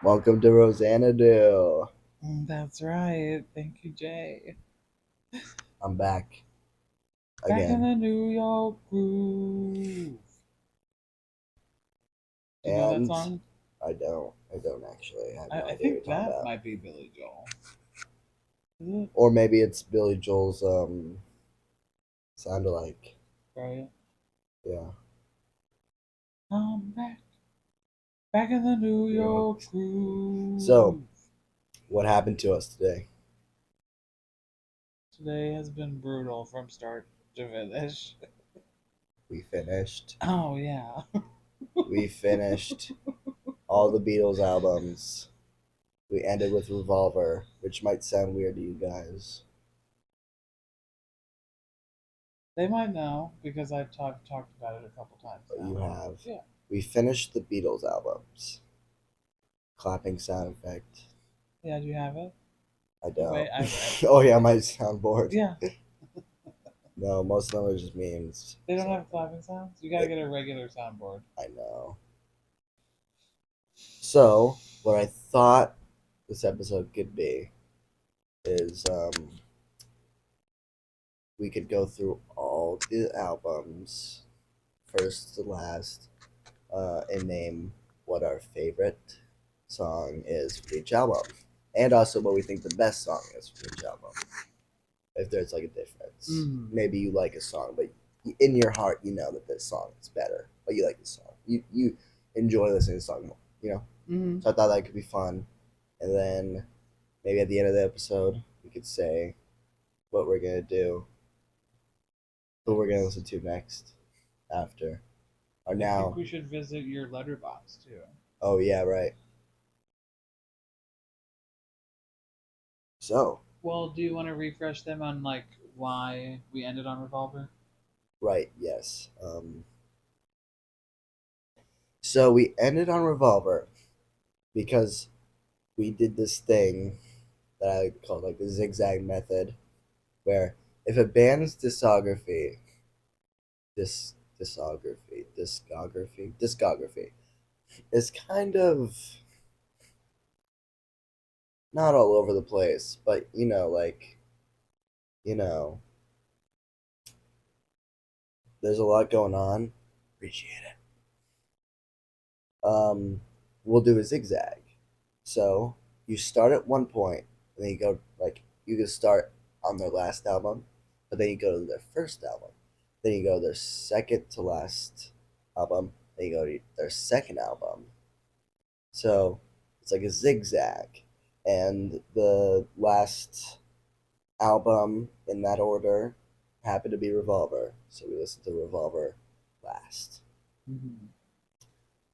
Welcome to Rosanadu. That's right. Thank you, Jay. I'm back Back in again. the New York groove. Do you know that And song? I don't actually. I have I, no I idea what think you're talking that about. might be Billy Joel. Is it? Or maybe it's Billy Joel's sound alike. Right. Yeah. I'm back in the New Yeah. York So, groove. what happened to us today? Today has been brutal from start to finish. We finished. Oh, yeah. We finished all the Beatles albums. We ended with Revolver, which might sound weird to you guys. They might know because I've talked about it a couple times But you now. have. Yeah. We finished the Beatles albums. Clapping sound effect. Yeah, do you have it? I Wait, don't. I Oh yeah, my soundboard. yeah. No, most of them are just memes. They don't So have clapping sounds? You gotta it, get a regular soundboard. I know. So what I thought this episode could be is we could go through all the albums, first to last, and name what our favorite song is for each album, and also what we think the best song is for each album. If there's like a difference, maybe you like a song, but in your heart you know that this song is better, but you like this song. You enjoy listening to the song more. You know. Mm-hmm. So I thought that could be fun, and then maybe at the end of the episode we could say what we're gonna do, who we're gonna listen to next, after, or I think now. we should visit your letterbox too. Oh yeah, right. So Well, do you want to refresh them on like why we ended on Revolver? right, yes. So we ended on Revolver because we did this thing that I call like the zigzag method, where if a band's discography is kind of not all over the place, but you know, there's a lot going on. Appreciate it. We'll do a zigzag. So you start at one point, and then you go like you can start on their last album, but then you go to their first album, then you go to their second to last album, then you go to their second album. So it's like a zigzag, and the last album in that order happened to be Revolver, so we listened to Revolver last. Mm-hmm.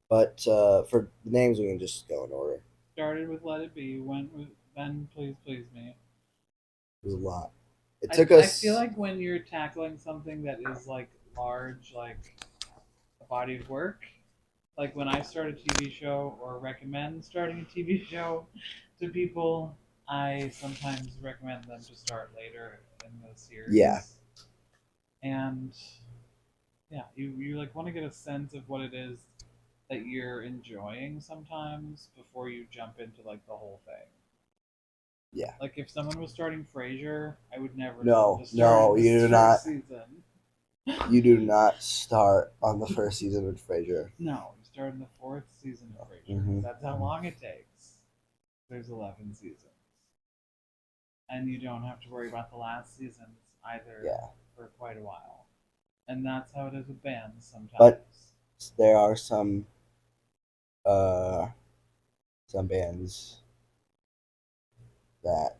But for the names, we can just go in order. Started with Let It Be, went with Then Please Please Me. It was a lot. It I, took I feel us. like when you're tackling something that is like large, like a body of work, like when I start a TV show or recommend starting a TV show to people, I sometimes recommend them to start later in the Yeah, series. And yeah, you like want to get a sense of what it is that you're enjoying sometimes before you jump into like the whole thing. yeah. Like if someone was starting Frasier, I would never tell them No, to start in no, this you do first not. season. You do not start on the first season of Frasier. No, you start in the fourth season of Frasier because Mm-hmm. that's how long it takes. There's 11 seasons, and you don't have to worry about the last seasons either Yeah, for quite a while. And that's how it is with bands sometimes. but there are uh some bands that.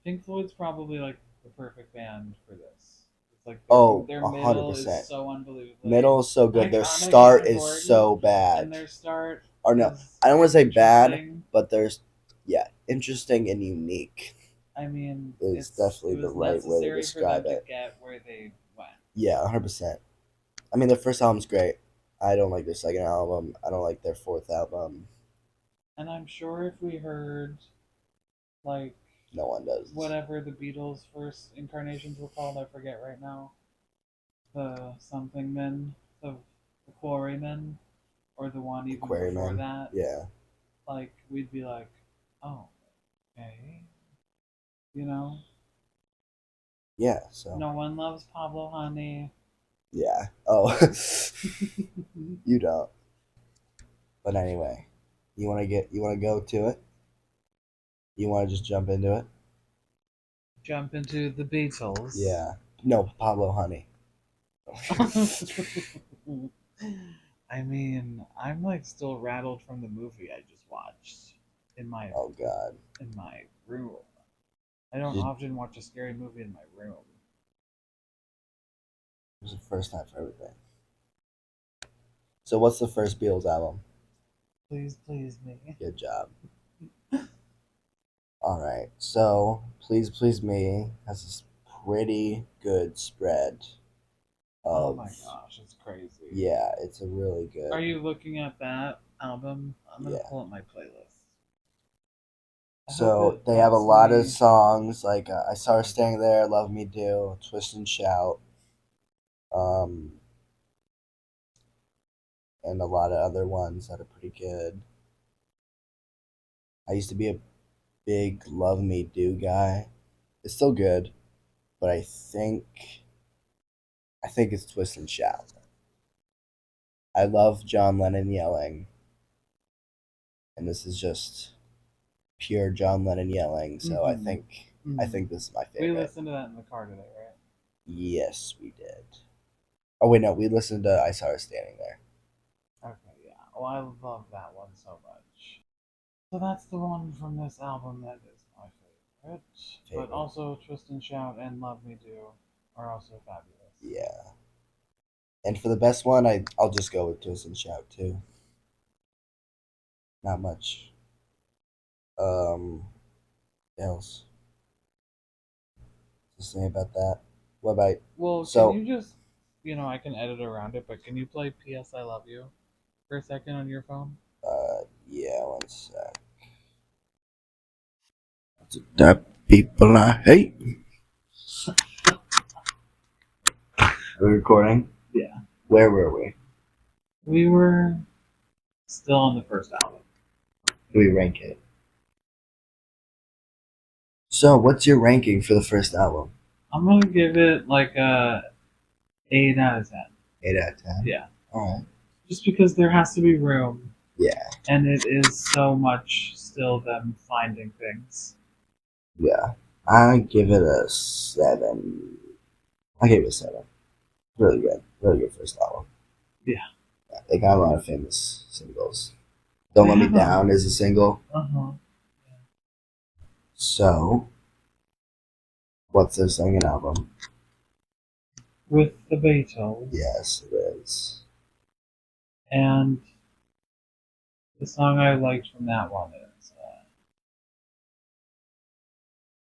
Pink Floyd's probably like the perfect band for this. It's like Oh, their a hundred middle is percent. so unbelievably Middle is so good. Their iconic and start is important, so and bad. their start Or no, is I don't want to say bad, interesting. but there's yeah, interesting and unique I mean, is definitely it the was right way to necessary for them describe to it. get where they went. Yeah, 100%. I mean, their first album's great. I don't like their second album. I don't like their fourth album. And I'm sure if we heard like No one does. whatever the Beatles' first incarnations were called, I forget right now. The something men, the Quarrymen, or the one The even before Quarrymen. that. Yeah. like we'd be like, oh, okay, you know. Yeah. So No one loves Pablo Honey. yeah. Oh, you don't. But anyway, you want to go to it? You want to just jump into it? Jump into the Beatles. Yeah. No, Pablo Honey. I mean, I'm like still rattled from the movie I just watched in my Oh God. room. I don't Did- often watch a scary movie in my room. It was the first time for everything. So what's the first Beatles album? Please, please me. Good job. All right. So Please Please Me has this pretty good spread Oh of. my gosh, it's crazy. Yeah, it's a really good. Are you looking at that album? I'm gonna Yeah. pull up my playlist. I So hope it they have a lets lot of me- songs like I Saw Her Standing There, Love Me Do, Twist and Shout, um, and a lot of other ones that are pretty good. I used to be a big Love Me Do guy. It's still good, but I think it's Twist and Shout. I love John Lennon yelling, and this is just pure John Lennon yelling. So I Mhm. think this is my We favorite. listened to that in the car today, right? Yes, we did. Oh wait, no, we listened to I Saw Her Standing There. Okay, yeah. Well, I love that one so much. So that's the one from this album that is my favorite. Favorite. But also Twist and Shout and Love Me Do are also fabulous. Yeah. And for the best one, I'll just go with Twist and Shout too. Not much else to say about that. What about Well, so? can you just, I can edit around it, but can you play P.S. I Love You for a second on your phone? Yeah, one sec. The people I hate. Are we recording? Yeah. Where were we? We were still on the first album. Do we rank it? So, what's your ranking for the first album? I'm gonna give it like a 8 out of 10. 8 out of 10. Yeah. All right. Just because there has to be room. Yeah. And it is so much still them finding things. Yeah. I give it a 7. I gave it a 7. Really good. Really good first album. Yeah. They got a lot of famous singles. Don't Let Me Down is a single. Uh-huh. So, what's their second album? With the Beatles. Yes, it is. And the song I liked from that one is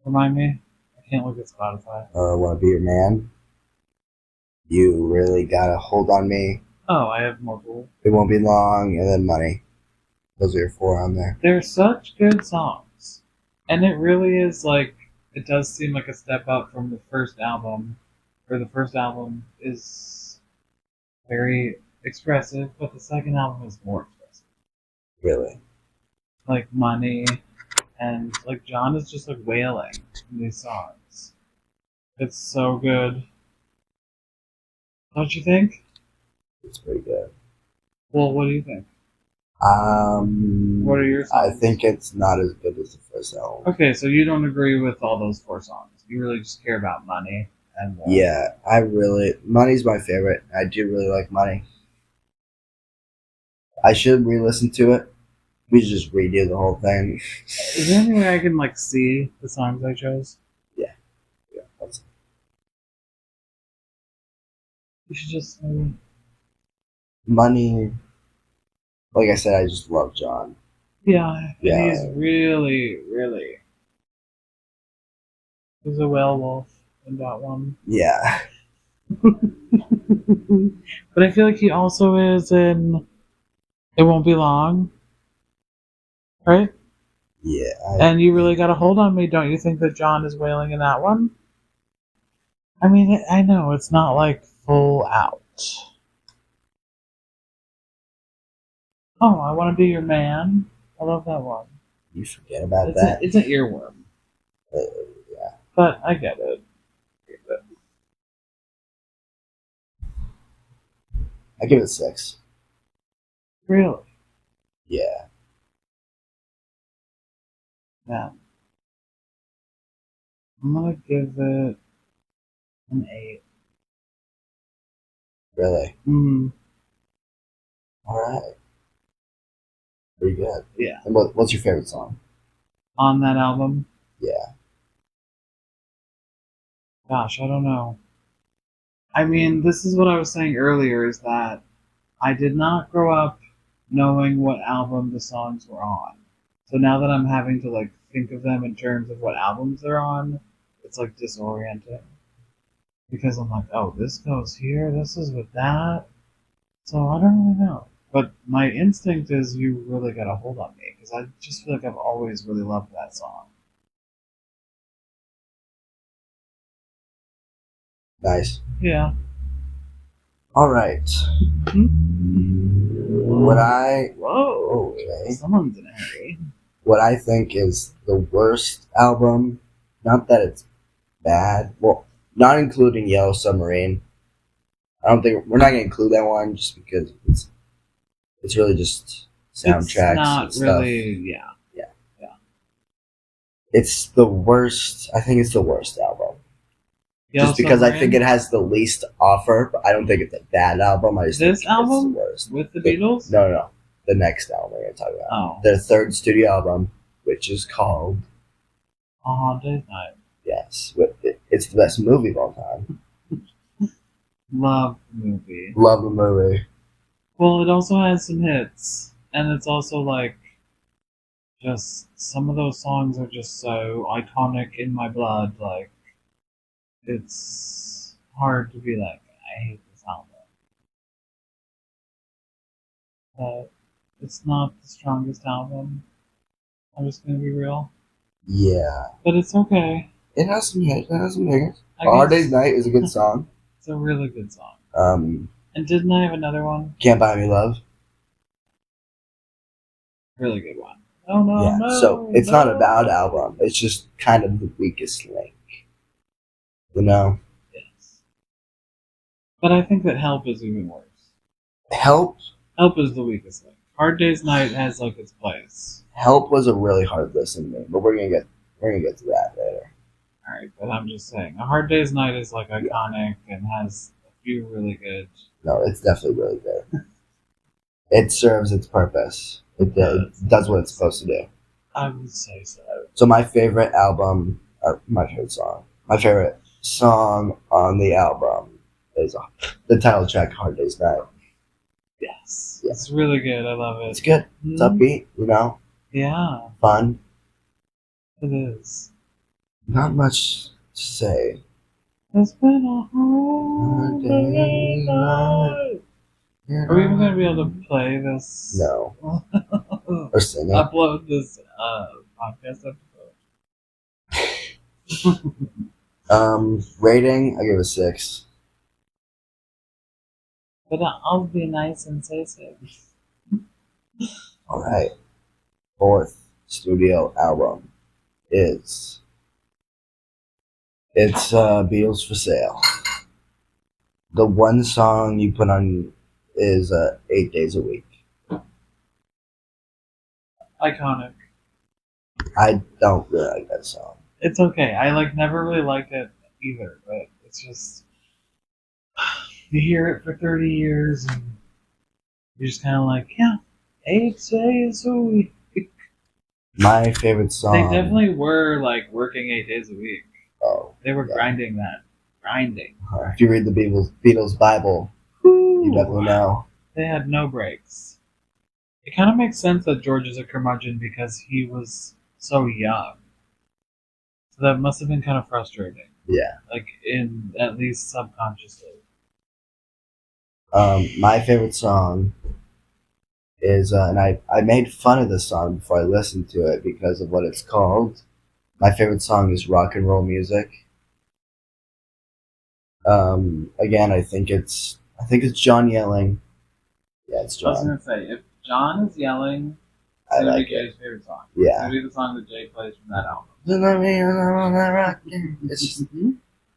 remind me? I can't look at Spotify. Wanna Be Your Man? You Really Gotta Hold on Me. Oh, I have multiple. It Won't Be Long, and then Money. Those are your 4 on there. They're such good songs. And it really is like, it does seem like a step up from the first album, where the first album is very expressive, but the second album is more expressive. Really? Like Money, and like John is just like wailing in these songs. It's so good. Don't you think? It's pretty good. Well, what do you think? What are your I songs? think it's not as good as the first album. Okay, so you don't agree with all those 4 songs. You really just care about Money and Yeah, Money's my favorite. I do really like Money. I should re-listen to it. We should just redo the whole thing. Is there any way I can like see the songs I chose? Yeah. You should just Money. Like I said, I just love John. yeah. Yeah. And he's really he's a werewolf in that one. Yeah. But I feel like he also is in It Won't Be Long. Right? Yeah. And You Really Gotta Hold on Me. Don't you think that John is wailing in that one? I mean, I know it's not like full out. Oh, I Want to Be Your Man. I love that one. You forget about It's that. it's an earworm, Yeah. but I get it. I give it 6. Really? Yeah. Yeah. I'm gonna give it an 8. Really. Mm, All right. Pretty good. yeah. And what's your favorite song? On that album, Yeah. gosh, I don't know. I mean, this is what I was saying earlier: is that I did not grow up knowing what album the songs were on. So now that I'm having to like think of them in terms of what albums they're on, it's like disorienting. Because I'm like, oh, this goes here, this is with that. So I don't really know. But my instinct is you really got a hold on me because I just feel like I've always really loved that song. Nice. Yeah. All right. What I Whoa. okay. Someone's in a hurry. What I think is the worst album. Not that it's bad. Well, not including Yellow Submarine. I don't think we're not gonna include that one just because it's really just soundtracks It's not and stuff. really, yeah. Yeah. Yeah. It's the worst. I think it's the worst album. Yellow Just because I Submarine? think it has the least to offer, but I don't think it's a bad album. I just This think album? it's the worst. With the Beatles? No. The next album we're gonna talk about. Oh. Their third studio album, which is called A Hard Day's Night. Yes. It's the best movie of all time. Love the movie. Love the movie. Well, it also has some hits. And it's also like, just, some of those songs are just so iconic in my blood. Like, it's hard to be like, I hate this album. But it's not the strongest album. I'm just gonna be real. Yeah. But it's okay. It has some hits. It has some hits. I A Hard guess Day's Night is a good song. it's a really good song. Um, And didn't I have another one? Can't Buy Me Love. Really good one. Oh no, Yeah. no. So it's not a no. bad album. It's just kind of the weakest link. You know? Yes. But I think that Help is even worse. Help. Help is the weakest link. Hard Day's Night has like its place. Help was a really hard listen to me, but we're gonna get to that later. Alright, but I'm just saying. A Hard Day's Night is like iconic and has a few really good. No, it's definitely really good. It serves its purpose. It does what it's supposed to do. I would say so. So my favorite album, or my favorite song, my favorite song on the album is the title track, Hard Day's Night. Yes. Yeah. It's really good. I love it. It's good. It's upbeat, you know, Yeah, fun. it is. Not much to say. It's been a hard day's night. Are we even going to be able to play this? No. Or sing it. Upload this podcast episode? Rating, I give it a 6. But I'll be nice and say 6. All right. Fourth studio album is Beatles for Sale. The one song you put on is 8 Days a Week. Iconic. I don't really like that song. It's okay. I like never really liked it either, but it's just you hear it for 30 years and you're just kind of like, yeah, 8 days a week. My favorite song. They definitely were like working 8 days a week. Oh, They were yeah. grinding that. Grinding. If you read the Beatles Bible, you definitely know. They had no breaks. It kind of makes sense that George is a curmudgeon because he was so young. So that must have been kind of frustrating. Yeah. Like, in at least subconsciously. My favorite song is, and I made fun of this song before I listened to it because of what it's called. My favorite song is Rock and Roll Music. Again, I think it's John yelling. Yeah, it's I was John. going to say, if John is yelling, It's gonna like be Jay's favorite song. Yeah. It's gonna be the song that Jay plays from that album. It's just,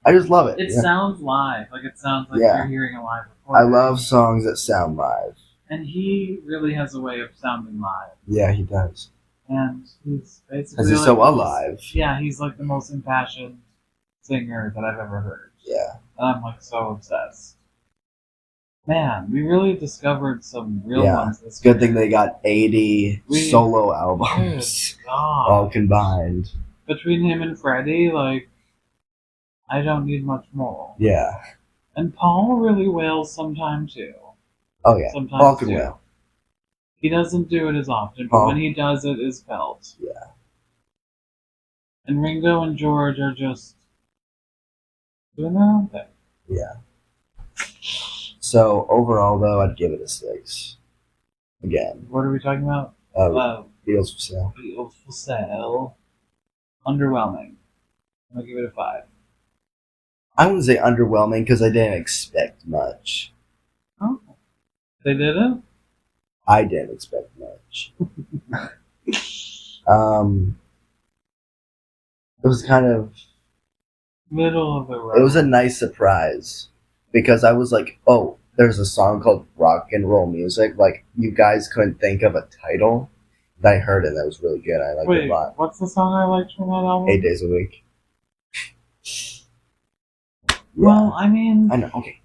I just love it. It Yeah. sounds live. Like it sounds like Yeah. you're hearing a live I recording. love songs that sound live. And he really has a way of sounding live. Yeah, he does. And he's basically Because he's like so the most- alive. Yeah, he's like the most impassioned singer that I've ever heard. Yeah. And I'm like so obsessed. Man, we really discovered some real Yeah. ones this Good year. thing they got 80 solo albums Good God. all combined. Between him and Freddie, like, I don't need much more. Yeah. And Paul really wails sometime too. Oh, yeah. Sometimes Paul can too. wail. He doesn't do it as often, but Paul. when he does, it is felt. Yeah. And Ringo and George are just doing their own thing. Yeah. So, overall, though, I'd give it a 6. Again. What are we talking about? Beatles for sale. Beatles for sale. Underwhelming. I'm gonna give it a 5. I wouldn't say underwhelming because I didn't expect much. Oh, they didn't? I didn't expect much. It was kind of... Middle of the road. It was a nice surprise because I was like, oh, there's a song called Rock and Roll Music. Like, you guys couldn't think of a title. And I heard it. That was really good. I liked it a lot. What's the song I liked from that album? 8 days a week. Yeah. Well, I mean... I know. Okay.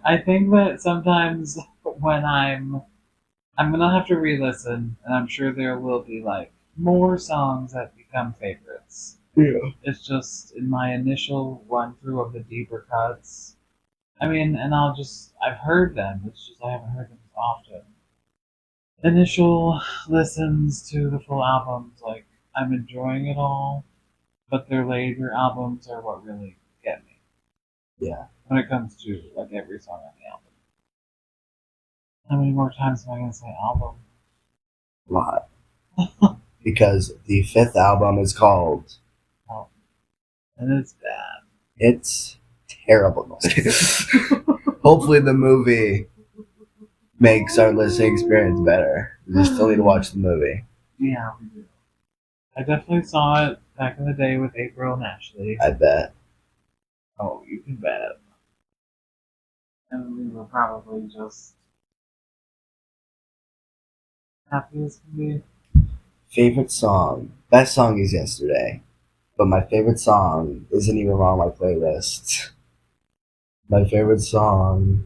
I think that sometimes when I'm gonna have to re-listen, and I'm sure there will be like more songs that become favorites. Yeah. It's just in my initial run through of the deeper cuts. I mean, and I've heard them. It's just I haven't heard them as often. Initial listens to the full albums, like I'm enjoying it all, but their later albums are what really get me. Yeah. When it comes to like every song on the album. How many more times am I gonna say album? A lot. Because the 5th album is called... Oh. And it's bad. It's terrible. Hopefully the movie makes our listening experience better. We still need to watch the movie. Yeah, we do. I definitely saw it back in the day with April and Ashley. I bet. Oh, you can bet. And we were probably just happy as can be. Favorite song. Best song is Yesterday. But my favorite song isn't even on my playlist. My favorite song,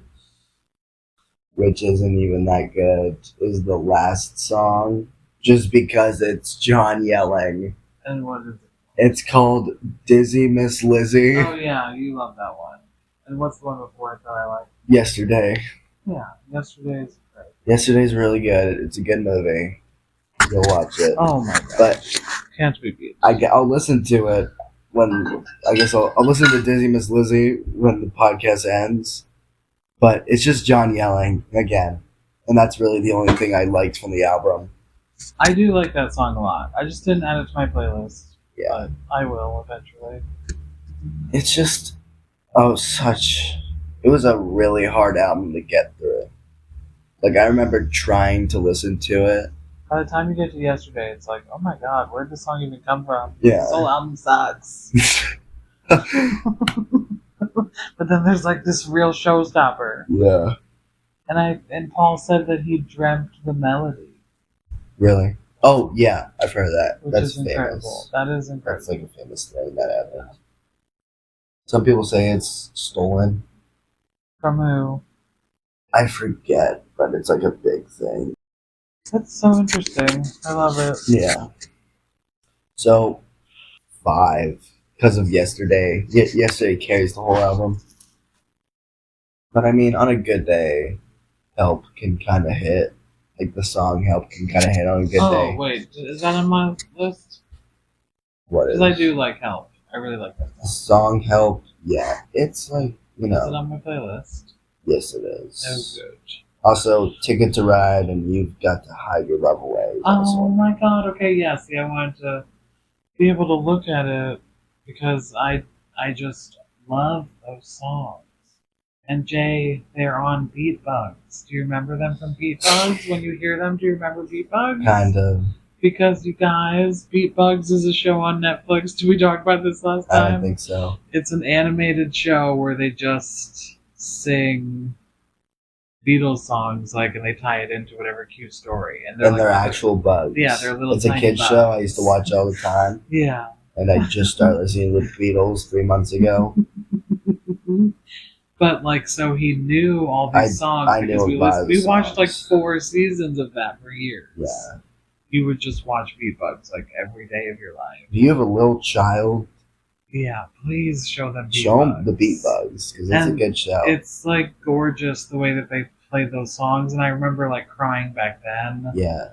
which isn't even that good, is the last song. Just because it's John yelling. And what is it? It's called Dizzy Miss Lizzie. Oh yeah, you love that one. And what's the one before it that I like? Yesterday. Yeah, Yesterday's great. Yesterday's really good. It's a good movie. You'll watch it. Oh my god. But Can't be beat. I'll listen to it when... I guess I'll listen to Dizzy Miss Lizzie when the podcast ends. But it's just John yelling again. And that's really the only thing I liked from the album. I do like that song a lot. I just didn't add it to my playlist. Yeah. But I will eventually. It's just... It was a really hard album to get through. Like, I remember trying to listen to it. By the time you get to Yesterday, it's like, oh my god, where'd this song even come from? Yeah. This whole album sucks. But then there's like this real showstopper. Yeah. And Paul said that he dreamt the melody. Really? Oh, yeah. I've heard that. Which That's is incredible. famous. That is incredible. That's like a famous thing that happened. Some people say it's stolen. From who? I forget, but it's like a big thing. That's so interesting. I love it. Yeah. So, 5. Because of Yesterday. Yesterday carries the whole album. But I mean, on a good day, Help can kind of hit. Like, the song Help can kind of hit on a good day. Oh, wait. Is that on my list? What is Because I do like Help. I really like that the song. song Help? Yeah. It's like, you Is it know. on my playlist? Yes, it is. Oh, good. Also, Ticket to Ride and You've Got to Hide Your Love Away. Oh my god, okay, yeah, see, I wanted to be able to look at it because I just love those songs. And Jay, they're on Beat Bugs. Do you remember them from Beat Bugs? When you hear them, do you remember Beat Bugs? Kind of. Because you guys, Beat Bugs is a show on Netflix. Did we talk about this last time? I don't think so. It's an animated show where they just sing Beatles songs, like, and they tie it into whatever cute story. And And they're actual bugs. Yeah, they're little It's a tiny kid bugs. show I used to watch all the time. Yeah. And I just started listening to the Beatles 3 months ago. But like, so he knew all these songs I because knew we watched like songs. 4 seasons of that for years. Yeah. You would just watch Beat Bugs like every day of your life. If you have a little child, Yeah, please show them Beat show Bugs. them the Beat Bugs because it's a good show. It's like gorgeous the way that they played those songs, and I remember like crying back then. Yeah.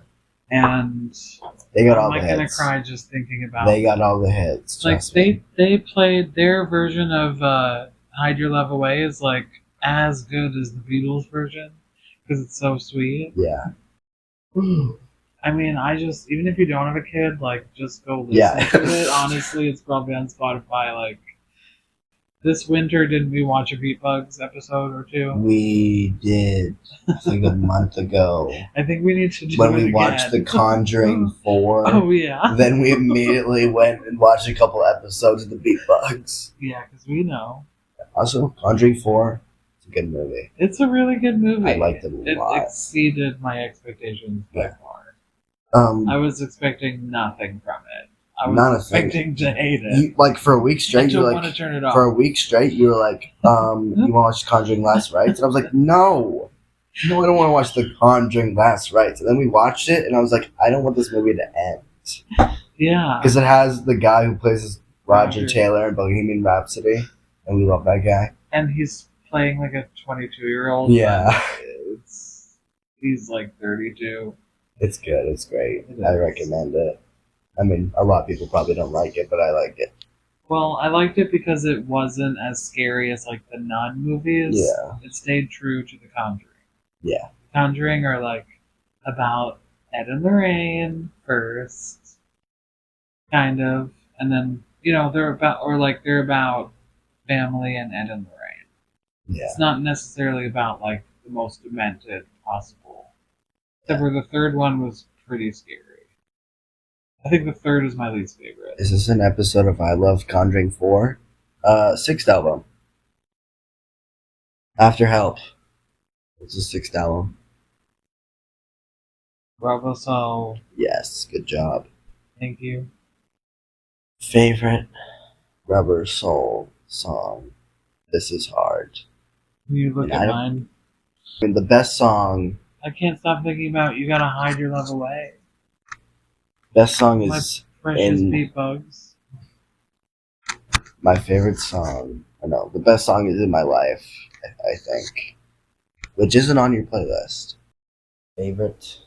And They got I'm all like the gonna hits. cry just thinking about. They got all the hits. Like Trust me. they played their version of "Hide Your Love Away" is like as good as the Beatles version because it's so sweet. Yeah. I mean, even if you don't have a kid, like just go listen to it. Honestly, it's probably on Spotify. Like this winter, didn't we watch a Beat Bugs episode or two? We did, I think a month ago. I think we need to do When it we again. watched The Conjuring 4. Oh yeah. Then we immediately went and watched a couple episodes of the Beat Bugs. Yeah, because we know. Also, Conjuring 4, it's a good movie. It's a really good movie. I liked it a lot. It exceeded my expectations by far. I was expecting nothing from it. I was expecting to hate it. You, like for a week straight, I don't want to turn it off. For a week straight, you were like, you want to watch Conjuring Last Rites? And I was like, no, I don't want to watch The Conjuring Last Rites. And then we watched it, and I was like, I don't want this movie to end. Yeah. Because it has the guy who plays Roger Taylor in Bohemian Rhapsody, and we love that guy. And he's playing like a 22-year-old. Yeah. He's like 32. It's good. It's great. I recommend it. I mean, a lot of people probably don't like it, but I like it. Well, I liked it because it wasn't as scary as like the Nun movies. Yeah. It stayed true to The Conjuring. Yeah. Conjuring are like about Ed and Lorraine first, kind of, and then they're about family and Ed and Lorraine. Yeah. It's not necessarily about like the most demented possible. Except for the third one was pretty scary. I think the third is my least favorite. Is this an episode of I Love Conjuring 4? 6th album. After Help. It's the 6th album. Bravo Soul. Yes, good job. Thank you. Favorite Rubber Soul song? This is hard. Can you look at mine? I mean, the best song... I can't stop thinking about You Gotta Hide Your Love Away. Best song is My precious Beat Bugs. My favorite song. The best song is In My Life, I think. Which isn't on your playlist. Favorite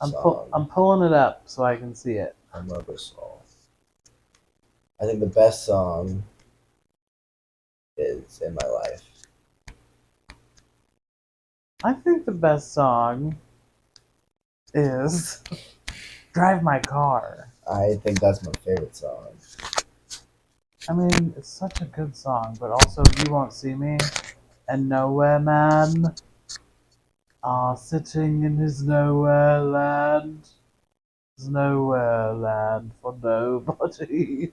song. I'm pulling it up so I can see it. From Rubber Soul. I think the best song is In My Life. I think the best song is Drive My Car. I think that's my favorite song. I mean, it's such a good song, but also You Won't See Me and Nowhere Man are sitting in his nowhere land. There's nowhere land for nobody.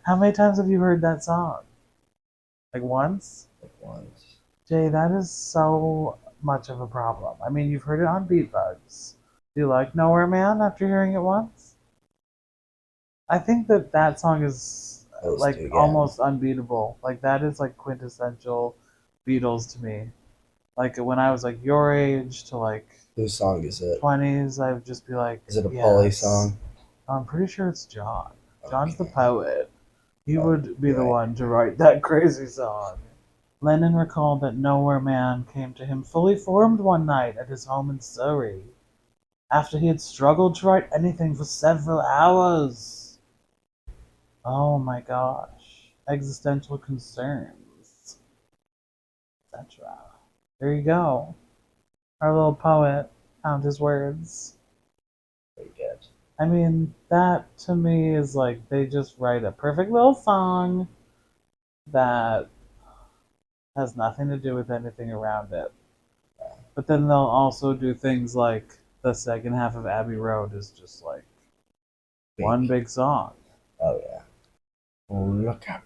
How many times have you heard that song? Like once? Like once. Jay, that is so much of a problem. I mean, you've heard it on Beat Bugs. Do you like Nowhere Man after hearing it once? I think that song is like almost unbeatable. Like that is like quintessential Beatles to me. Like when I was like your age to like whose song is it? 20s, I would just be like, is it a Polly song? I'm pretty sure it's John. John's the poet. He would be the one to write that crazy song. Lennon recalled that Nowhere Man came to him fully formed one night at his home in Surrey, after he had struggled to write anything for several hours. Oh my gosh. Existential concerns, etc. There you go. Our little poet found his words. Very good. I mean, that to me is like they just write a perfect little song that Has nothing to do with anything around it. But then they'll also do things like the second half of Abbey Road is just like one big song. Oh yeah. Look out.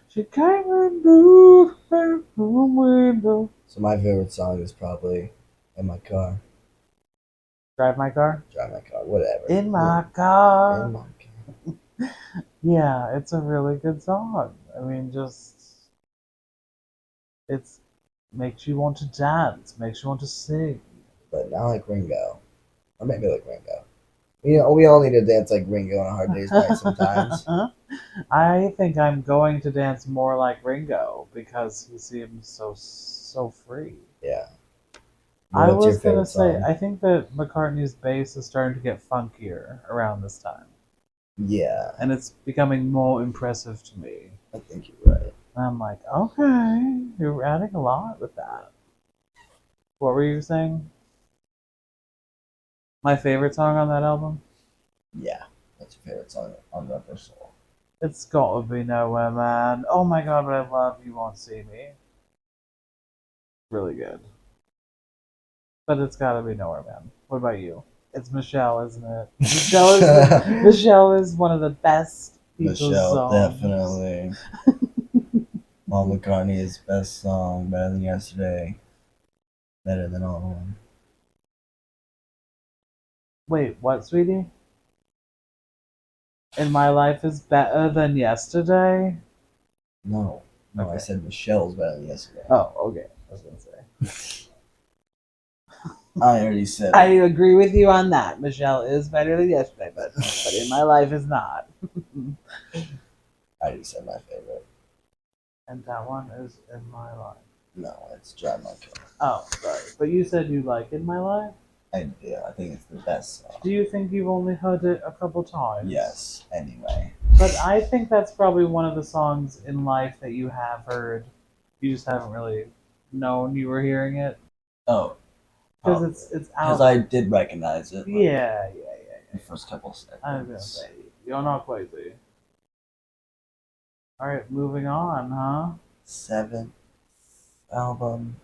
She came and moved her room window. So my favorite song is probably In My Car. Drive my car? Drive My Car, whatever. In my car. In My Car. Yeah, it's a really good song. I mean, it's makes you want to dance, makes you want to sing. But not like Ringo. Or maybe like Ringo. We all need to dance like Ringo on a hard day's night sometimes. I think I'm going to dance more like Ringo because he seems so free. Yeah. I What's your was gonna favorite say, song? I think that McCartney's bass is starting to get funkier around this time, Yeah, and it's becoming more impressive to me. I think you're right. And I'm like, okay, you're adding a lot with that. What were you saying? My favorite song on that album? Yeah. What's your favorite song on Rubber Soul? It's gotta be Nowhere Man. Oh my god, but I love You Won't See Me. Really good. But it's gotta be Nowhere Man. What about you? It's Michelle, isn't it? Michelle is one of the best Beatles Michelle, songs. definitely. Paul McCartney's best song, Better Than Yesterday. Better than all of them. Wait, what, sweetie? In My Life is Better Than Yesterday? No. No, Okay. I said Michelle's Better Than Yesterday. Oh, okay. I was gonna say. I already said I agree with you on that. Michelle is better than yesterday, but In My Life is not. I already said my favorite. And that one is In My Life. No, it's Drive My Car. Oh, sorry. But you said you like In My Life? I think it's the best song. Do you think you've only heard it a couple times? Yes, anyway. But I think that's probably one of the songs in life that you have heard. You just haven't really known you were hearing it. Oh. Because it's out. Because I did recognize it. Yeah. The first couple seconds. I was gonna say, you're not crazy. Alright, moving on, huh? 7th album.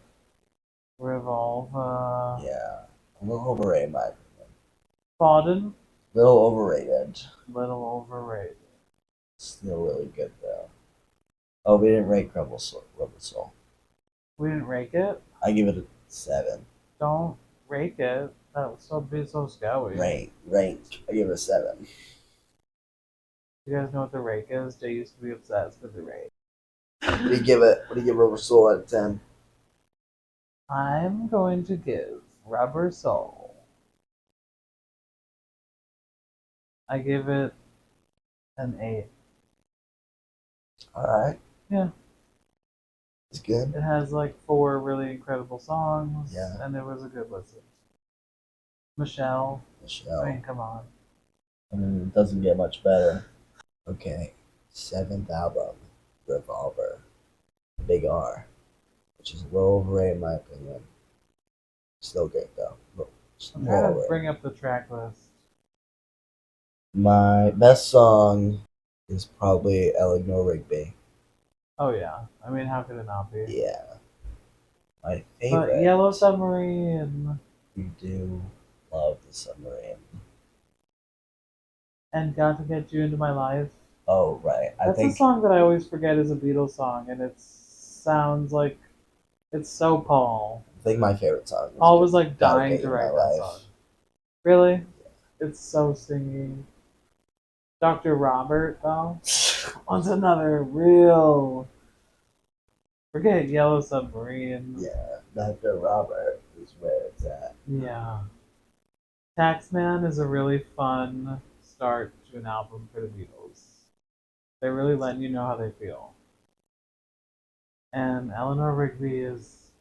Revolver. Yeah. A little overrated, in my opinion. Pardon? Little overrated. Little overrated. Still really good, though. Oh, we didn't rate Rubber Soul. We didn't rake it? I give it a 7. Don't rake it. That would still be so scary. Rank. I give it a 7. You guys know what the rake is? Jay used to be obsessed with the rake. What do you give Rubber Soul out of 10? I'm going to give Rubber Soul. I give it an 8. Alright. Yeah. It's good. It has like 4 really incredible songs. Yeah. And it was a good listen. Michelle. I mean, come on. I mean, it doesn't get much better. Okay. 7th album. Revolver. Big R. Which is a little overrated in my opinion. Still good though. I'm trying to bring up the track list. My best song is probably Eleanor Rigby. Oh yeah. I mean, how could it not be? Yeah. My favorite. But Yellow Submarine. You do love the submarine. And Got to Get You Into My Life. Oh right. That's a song that I always forget is a Beatles song, and it sounds like it's so Paul. I think my favorite song is Paul was like Gotta dying Get to You in write My that Life. song. Really? It's so singing. Dr. Robert, though, wants another real. Forget Yellow Submarine. Yeah, Dr. Robert is where it's at. Yeah. Taxman is a really fun start to an album for the Beatles. They really let you know how they feel. And Eleanor Rigby is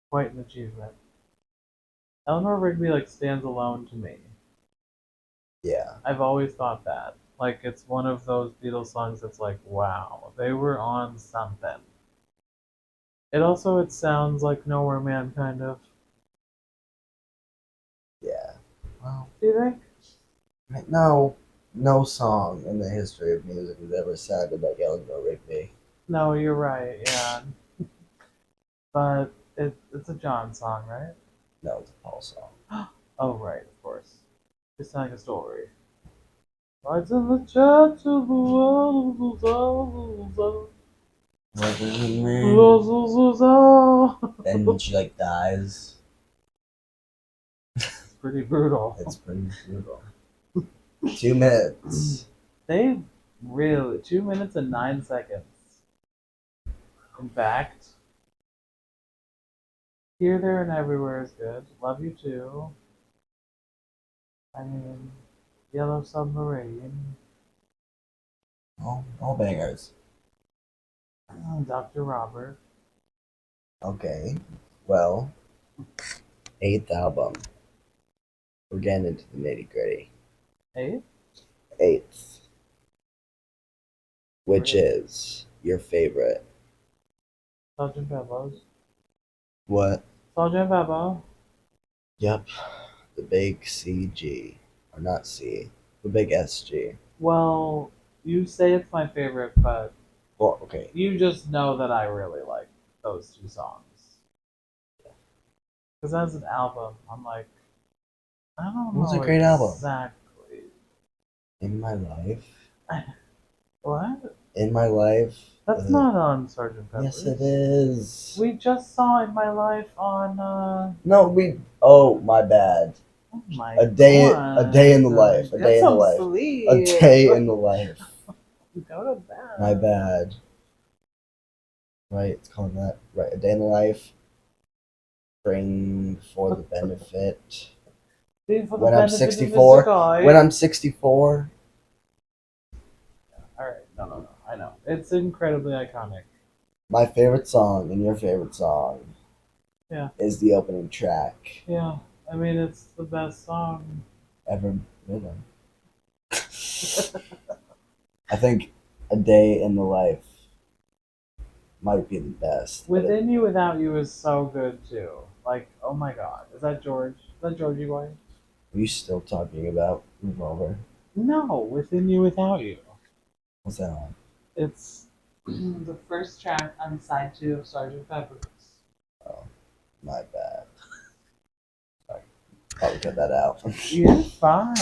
quite an achievement. Eleanor Rigby like stands alone to me. Yeah. I've always thought that. Like it's one of those Beatles songs that's like, wow, they were on something. It sounds like Nowhere Man kind of. Yeah. Well, Do you think? no song in the history of music has ever sounded like Eleanor Rigby. No, you're right. Yeah, but it's a John song, right? No, it's a Paul song. Oh, right, of course. He's telling a story. Lights in the church of the world. Then she like dies. It's pretty brutal. It's pretty brutal. 2 minutes. They really 2 minutes and 9 seconds. In fact, Here, There, and Everywhere is good. Love You Too. I mean, Yellow Submarine. All bangers. Dr. Robert. Okay. Well, 8th album. We're getting into the nitty gritty. 8? 8th. Which Really? is your favorite? Sgt. Pepper's. What? Sgt. Pepper. Yep. The big CG. Or not C. The big SG. Well, you say it's my favorite, but Well, okay. you just know that I really like those two songs. Because as an album, I'm like, I don't know It was a great album. exactly. In My Life. What? In My Life. That's not on Sgt. Pepper's. Yes, it is. We just saw In My Life on. No, we. Oh, my bad. Oh my A day in the God. life. A Get day in the some life. sleep. A day in the life. Go to bed. My bad. Right, it's called that. Right, A Day in the Life. Bring for the benefit. When I'm 64. When I'm 64. Alright, no. I know. It's incredibly iconic. My favorite song and your favorite song. Yeah. Is the opening track Yeah. I mean, it's the best song. ever written. I think A Day in the Life might be the best. Within You, Without You is so good too. Like, oh my god. Is that George? Is that Georgie Boy? Are you still talking about Revolver? No, Within You, Without You. What's that on? It's the first track on side 2 of Sgt. Pepper's. Oh, my bad. Sorry. Probably cut that out. You're fine.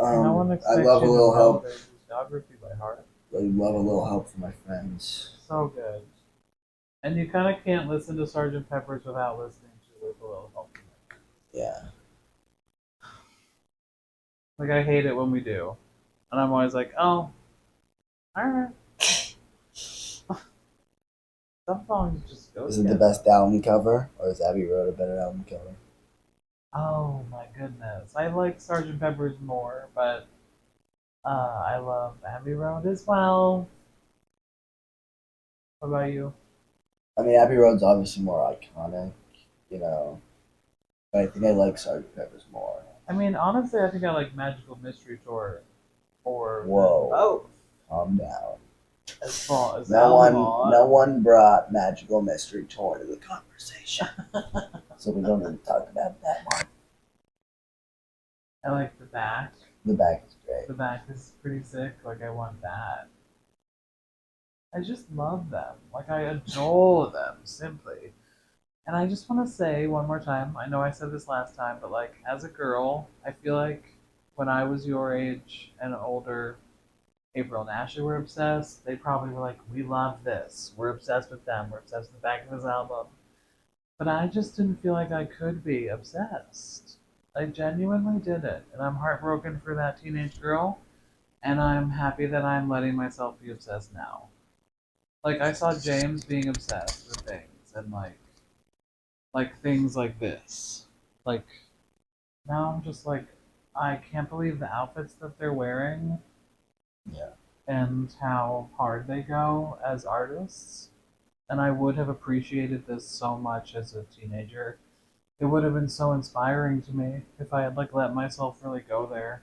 No one expects I love a you to little know help. their discography by heart. I love a little help from my friends. So good. And you kind of can't listen to Sgt. Pepper's without listening to With a Little Help. Yeah. Like, I hate it when we do. And I'm always like, oh, alright. Some songs just go Is it the together. best album cover, or is Abbey Road a better album cover? Oh my goodness. I like Sgt. Pepper's more, but I love Abbey Road as well. What about you? I mean, Abbey Road's obviously more iconic, you know. But I think I like Sgt. Pepper's more. I mean, honestly, I think I like Magical Mystery Tour or Whoa. both. Calm down. As far as No one brought Magical Mystery Tour to the conversation. So we don't need to talk about that one. I like the back. The back is great. The back is pretty sick. Like, I want that. I just love them. Like, I adore them, simply. And I just want to say one more time, I know I said this last time, but like, as a girl, I feel like when I was your age and older, April and Ashley were obsessed. They probably were like, we love this. We're obsessed with them. We're obsessed with the back of his album. But I just didn't feel like I could be obsessed. I genuinely didn't. And I'm heartbroken for that teenage girl. And I'm happy that I'm letting myself be obsessed now. Like, I saw James being obsessed with things. And like things like this. Like, now I'm just like, I can't believe the outfits that they're wearing. Yeah. And how hard they go as artists. And I would have appreciated this so much as a teenager. It would have been so inspiring to me if I had like let myself really go there.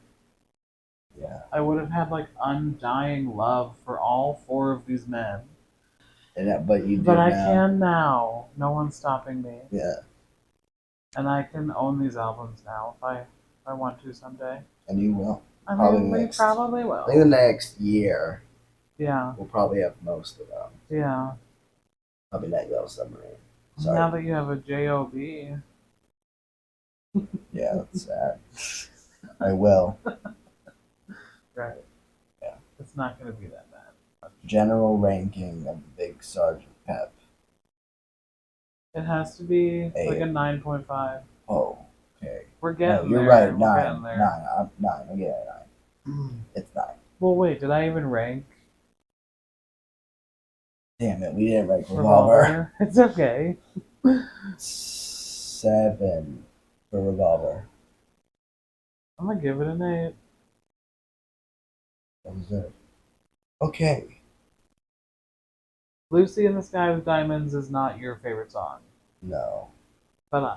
Yeah. I would have had like undying love for all 4 of these men. But you do But I now. can now. No one's stopping me. Yeah. And I can own these albums now if I want to someday. And you will. I Probably mean, we next. probably will. I think the next year. Yeah. We'll probably have most of them. Yeah. Probably Night Yellow Submarine. Now Sorry. that you have a job. Yeah, that's sad. I will. Right. Yeah. It's not going to be that bad. General ranking of the Big Sergeant Pep. It has to be like a Eight. 9.5. Oh, okay. We're No, getting you're there. right. We're Nine. getting there. Nine. Nine. I get it. Nine. It's nine. Well, wait. Did I even rank Damn it, we didn't rank Revolver. Revolver? It's okay. 7 for Revolver. I'm gonna give it an 8. That was it. Okay. Lucy in the Sky with Diamonds is not your favorite song, No. but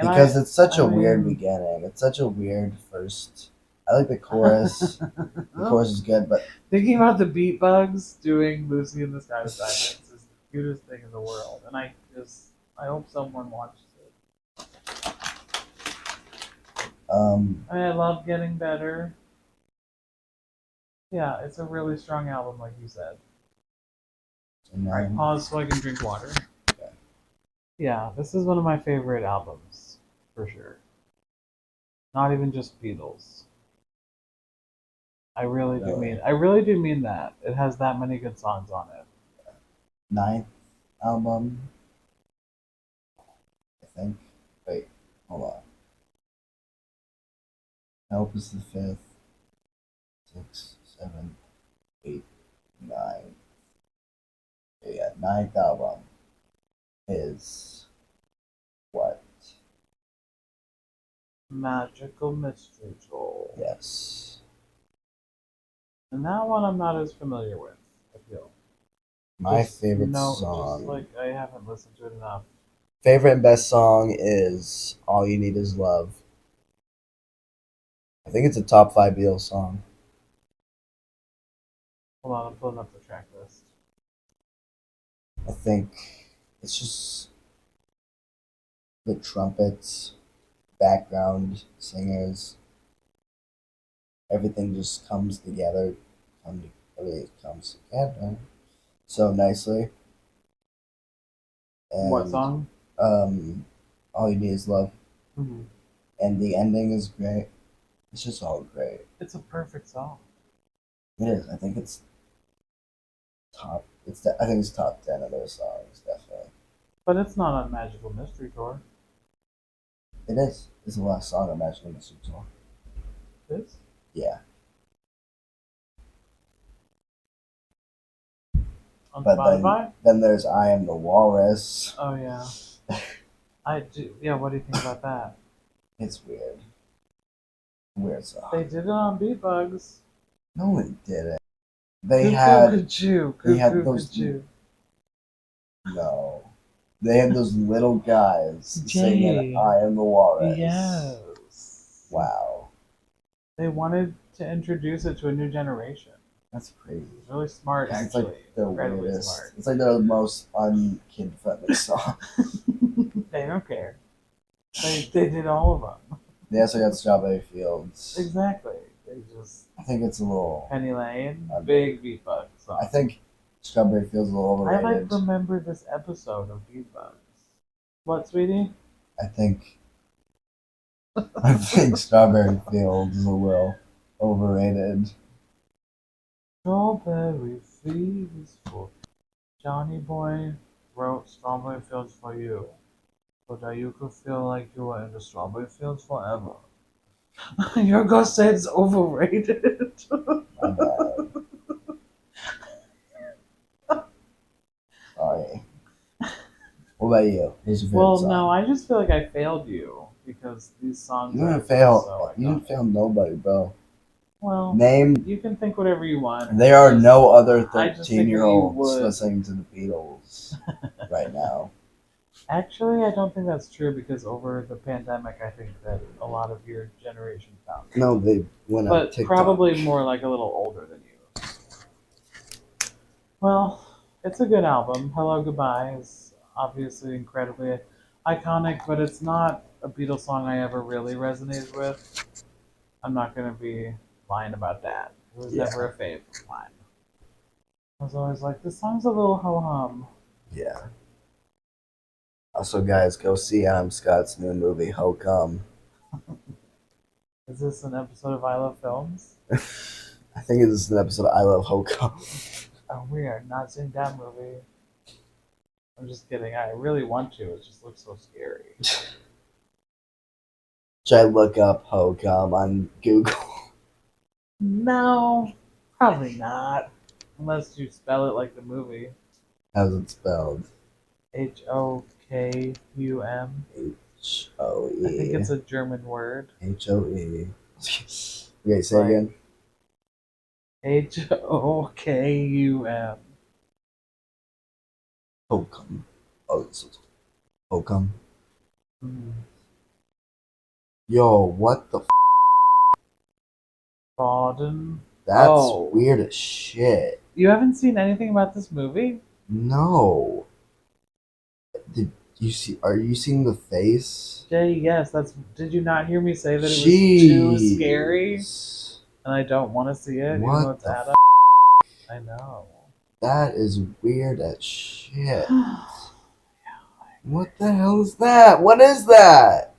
Because it's such I a weird mean- beginning. It's such a weird first. I like the chorus. The chorus is good, but Thinking about the beat bugs doing Lucy in the Sky with Diamonds is the cutest thing in the world, and I hope someone watches it. I love Getting Better. Yeah, it's a really strong album, like you said. Alright, pause so I can drink water. Okay. Yeah, this is one of my favorite albums, for sure. Not even just Beatles. I really do mean that. It has that many good songs on it. 9th album. I think. Wait, hold on. Help is the 5th. 6, 7, 8, 9. Okay, yeah, 9th album is what? Magical Mystery Tour. Yes. And that one I'm not as familiar with, I feel. My favorite Just song. like I haven't listened to it enough. Favorite and best song is All You Need Is Love. I think it's a top 5 Beatles song. Hold on, I'm pulling up the track list. I think it's just the trumpets, background singers, everything just comes together. Everything comes together so nicely. And, What song? All You Need Is Love. Mm-hmm. And the ending is great. It's just all great. It's a perfect song. It is. I think it's top. I think it's top 10 of their songs, definitely. But it's not on Magical Mystery Tour. It is. It's the last song on Magical Mystery Tour. It is? Yeah. On But Spotify? then there's I Am the Walrus. Oh yeah. I do. Yeah. What do you think about that? It's weird. Weird song. They did it on Beat Bugs. No one did it. They Cuckoo, had cuckoo, they had cuckoo, those cuckoo. no. They had those little guys Jay. singing I Am the Walrus. Yes. Wow. They wanted to introduce it to a new generation. That's crazy. It's really smart, Yeah, it's actually. like the Incredibly weirdest. smart. It's like the most un-kid friendly song. They don't care. They did all of them. They also got Strawberry Fields. Exactly. They just I think it's a little. Penny Lane, big Beat Bugs song. I think Strawberry Fields is a little I overrated. remember this episode of Beat Bugs. What, sweetie? I think Strawberry Fields is a little overrated. Strawberry Fields for Johnny Boy wrote Strawberry Fields for you, so that you could feel like you were in the strawberry fields forever. Your girl said it's overrated. My bad. Sorry. What about you? Who's your favorite Well, song? no, I just feel like I failed you because these songs. You are didn't fail. so You didn't iconic. fail nobody, bro. Well, Name. you can think whatever you want. There are no other I just think 13-year-olds you would. listening to the Beatles right now. Actually, I don't think that's true because over the pandemic, I think that a lot of your generation found it. No, they went on But TikTok. probably more like a little older than you. Well, it's a good album. Hello, Goodbye is obviously incredibly iconic, but it's not a Beatles song I ever really resonated with. I'm not going to be lying about that. It was Yeah. never a fave of mine. I was always like, this song's a little ho hum. Yeah. Also, guys, go see Adam Scott's new movie, Hokum. Is this an episode of I Love Films? I think this is an episode of I Love Hokum. Oh, we are not seeing that movie. I'm just kidding. I really want to. It just looks so scary. Should I look up Hokum on Google? No, probably not. Unless you spell it like the movie. How's it spelled? Hokum. H-O-E. I think it's a German word. H-O-E. Okay, say Like- again. Hokum. Hokum. Oh, this is Hokum. Mm. Yo, what the f? Baden. That's Oh. weird as shit. You haven't seen anything about this movie? No. Did you see? Are you seeing the face? Jay, yes. That's. Did you not hear me say that it was too Jeez. scary? And I don't want to see it, even What though it's the Adam. I know. That is weird as shit. What the hell is that? What is that?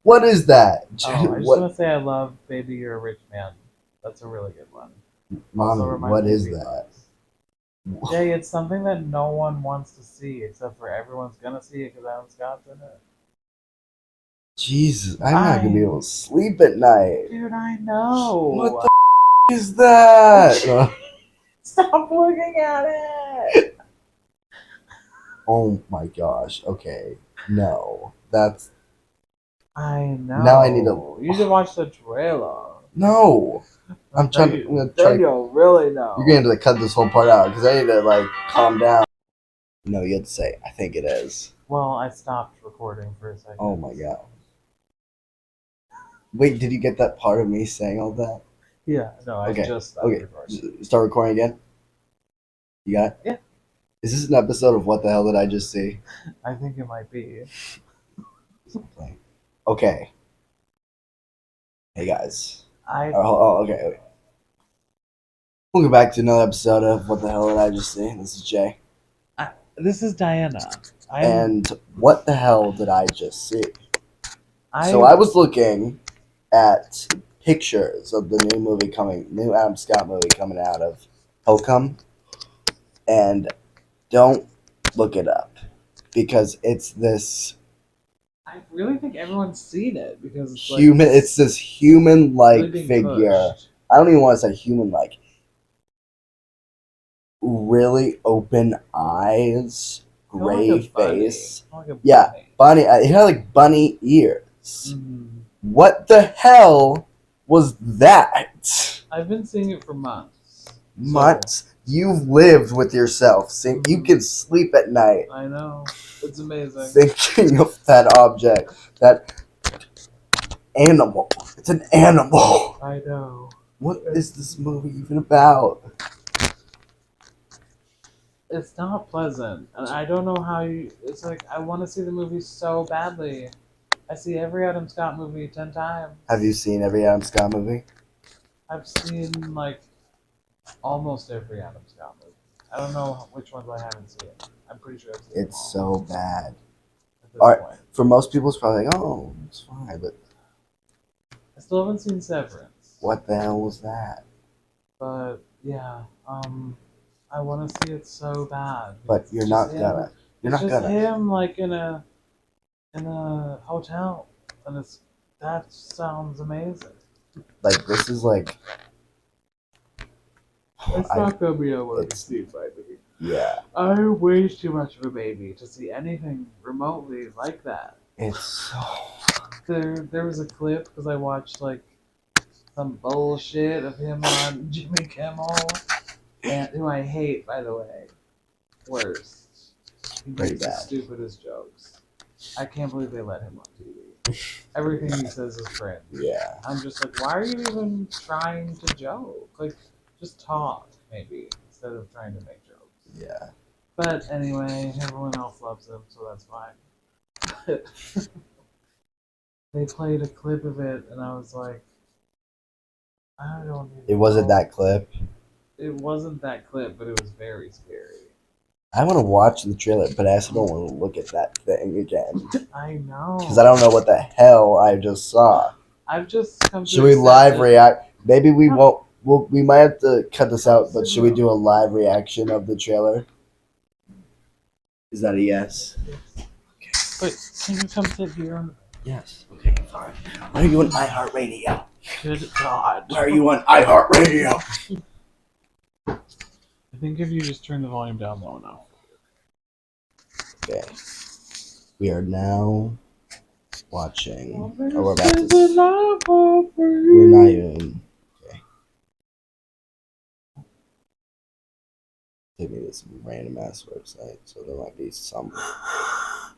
What is that? Oh, I just What, want to say I love Baby You're a Rich Man. That's a really good one. Mom, Also reminds what me of is Beatles. that? Jay, it's something that no one wants to see, except for everyone's gonna see it because Adam Scott's in it. Jesus, I'm not gonna be able to sleep at night. Dude, I know. What the is that? Stop looking at it. Oh my gosh. Okay. No. That's I know. Now I need to- You should watch the trailer. no. I'm gonna try. Then you'll really know. You're gonna have to cut this whole part out because I need to like calm down. No, you have to say. I think it is. Well, I stopped recording for a second. Oh my god. Wait, did you get that part of me saying all that? Yeah, no, I Okay, just stopped Okay. recording. Start recording again. You got it? Yeah. Is this an episode of What the Hell Did I Just See? I think it might be. Okay. Hey guys. I Okay. Welcome back to another episode of What the Hell Did I Just See? This is Jay. This is Diana. And what the hell did I just see? So I was looking at pictures of the new Adam Scott movie coming out of Hokum, and don't look it up because it's this I really think everyone's seen it because it's human. Like, It's this human-like really being figure. pushed. I don't even want to say human-like. Really open eyes, Kinda like gray a bunny. face. Like a Yeah. bunny. Bunny. It had like bunny ears. Mhm. What the hell was that? I've been seeing it for months. Months. You've lived with yourself. So you can sleep at night I know. It's amazing. thinking of that object, that animal. It's an animal. I know. What is this movie even about? It's not pleasant. And I don't know how you. It's like, I want to see the movie so badly. I see every Adam Scott movie 10 times. Have you seen every Adam Scott movie? I've seen, like, almost every Adam Scott movie. I don't know which ones I haven't seen. I'm pretty sure I've seen them It's all so bad. at this Alright. point. For most people, it's probably like, oh, it's fine, but I still haven't seen Severance. what the hell was that? But, yeah, I want to see it so bad. But It's you're just not him. gonna. You're It's not just gonna. him, like, in a hotel. And that sounds amazing. Like, this is like. It's I- not gonna be able to be it's- seen by me. Yeah. I'm way too much of a baby to see anything remotely like that. It's so. There was a clip because I watched like some bullshit of him on Jimmy Kimmel, and who I hate, by the way. Worst. He Pretty makes the bad. stupidest jokes. I can't believe they let him on TV. Everything he says is cringe. Yeah. I'm just like, why are you even trying to joke? Like, just talk, maybe, instead of trying to make jokes. Yeah. But anyway, everyone else loves him, so that's fine. They played a clip of it, and I was like, I don't need It wasn't that clip. It wasn't that clip, but it was very scary. I want to watch the trailer, but I also don't want to look at that thing again. I know. Because I don't know what the hell I just saw. I've just come to Should we accept live it. react? Maybe we won't. We might have to cut this out, but should we do a live reaction of the trailer? Is that a yes? Wait, can you come sit here? On... Yes. Okay, fine. Why are you on iHeartRadio? Good God. Why are you on iHeartRadio? I think if you just turn the volume down low enough. Okay. We are now watching. Oh, we're about to. We're not even. Okay. Take me to some random ass website, so there might be some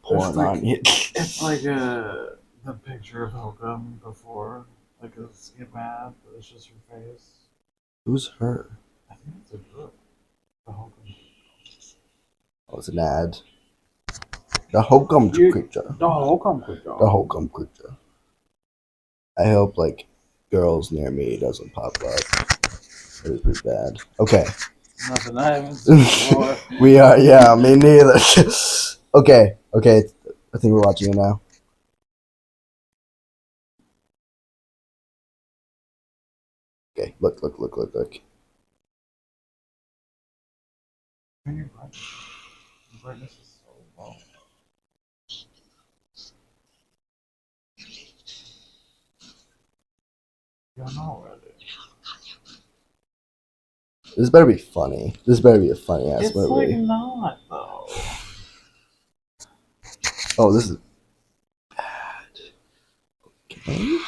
porn on it. It's like the picture of Hokum before, like a skip ad, but it's just her face. Who's her? I think it's a book. The Hokum. Oh, it's an ad. The Hokum creature. The Hokum creature. The Hokum creature. I hope like girls near me doesn't pop up. It would be bad. Okay. Nothing I haven't seen before. We are, yeah, me neither. Okay. I think we're watching it now. Okay, look. Turn your brightness. The brightness is so low. You're not ready. This better be funny. This better be a funny ass It's movie. like not though. Oh, this is bad. Okay.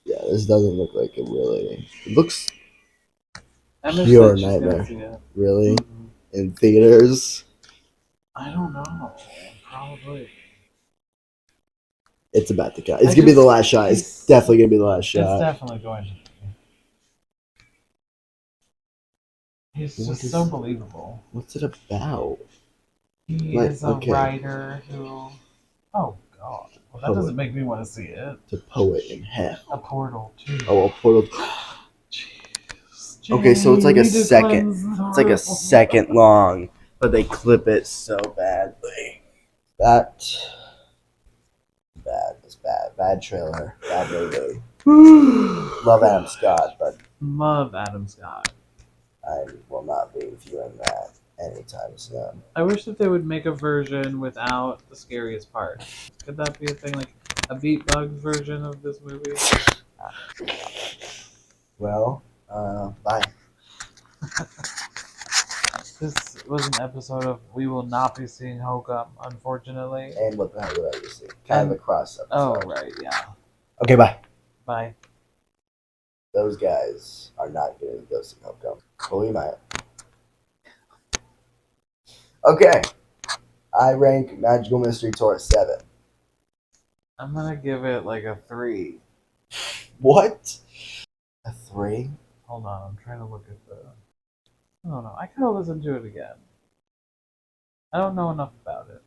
Yeah, this doesn't look like it really. It looks pure nightmare. Really? Mm-hmm. In theaters? I don't know. Probably. It's about to cut. It's gonna be the last shot. It's definitely gonna be the last shot. It's definitely going to be. He's just so believable. What's it about? He is a writer who. Oh God! Well, that doesn't make me want to see it. The poet in hell. A portal too. Oh, a portal. Jeez. Okay, so it's like a second. It's like a second long, but they clip it so badly. It's bad. Bad trailer. Bad movie. Love Adam Scott, but love Adam Scott. I will not be viewing that anytime soon. I wish that they would make a version without the scariest part. Could that be a thing, like a beat bug version of this movie? Well, bye. This was an episode of We Will Not Be Seeing Hokum, unfortunately. And what the hell did I just see? Kind of a cross episode. Oh, right, yeah. Okay, bye. Bye. Those guys are not going to go see Hokum. But we might. Okay. I rank Magical Mystery Tour 7. I'm going to give it like a 3. What? A 3? Hold on, I'm trying to look at the... I don't know. I gotta listen to it again. I don't know enough about it.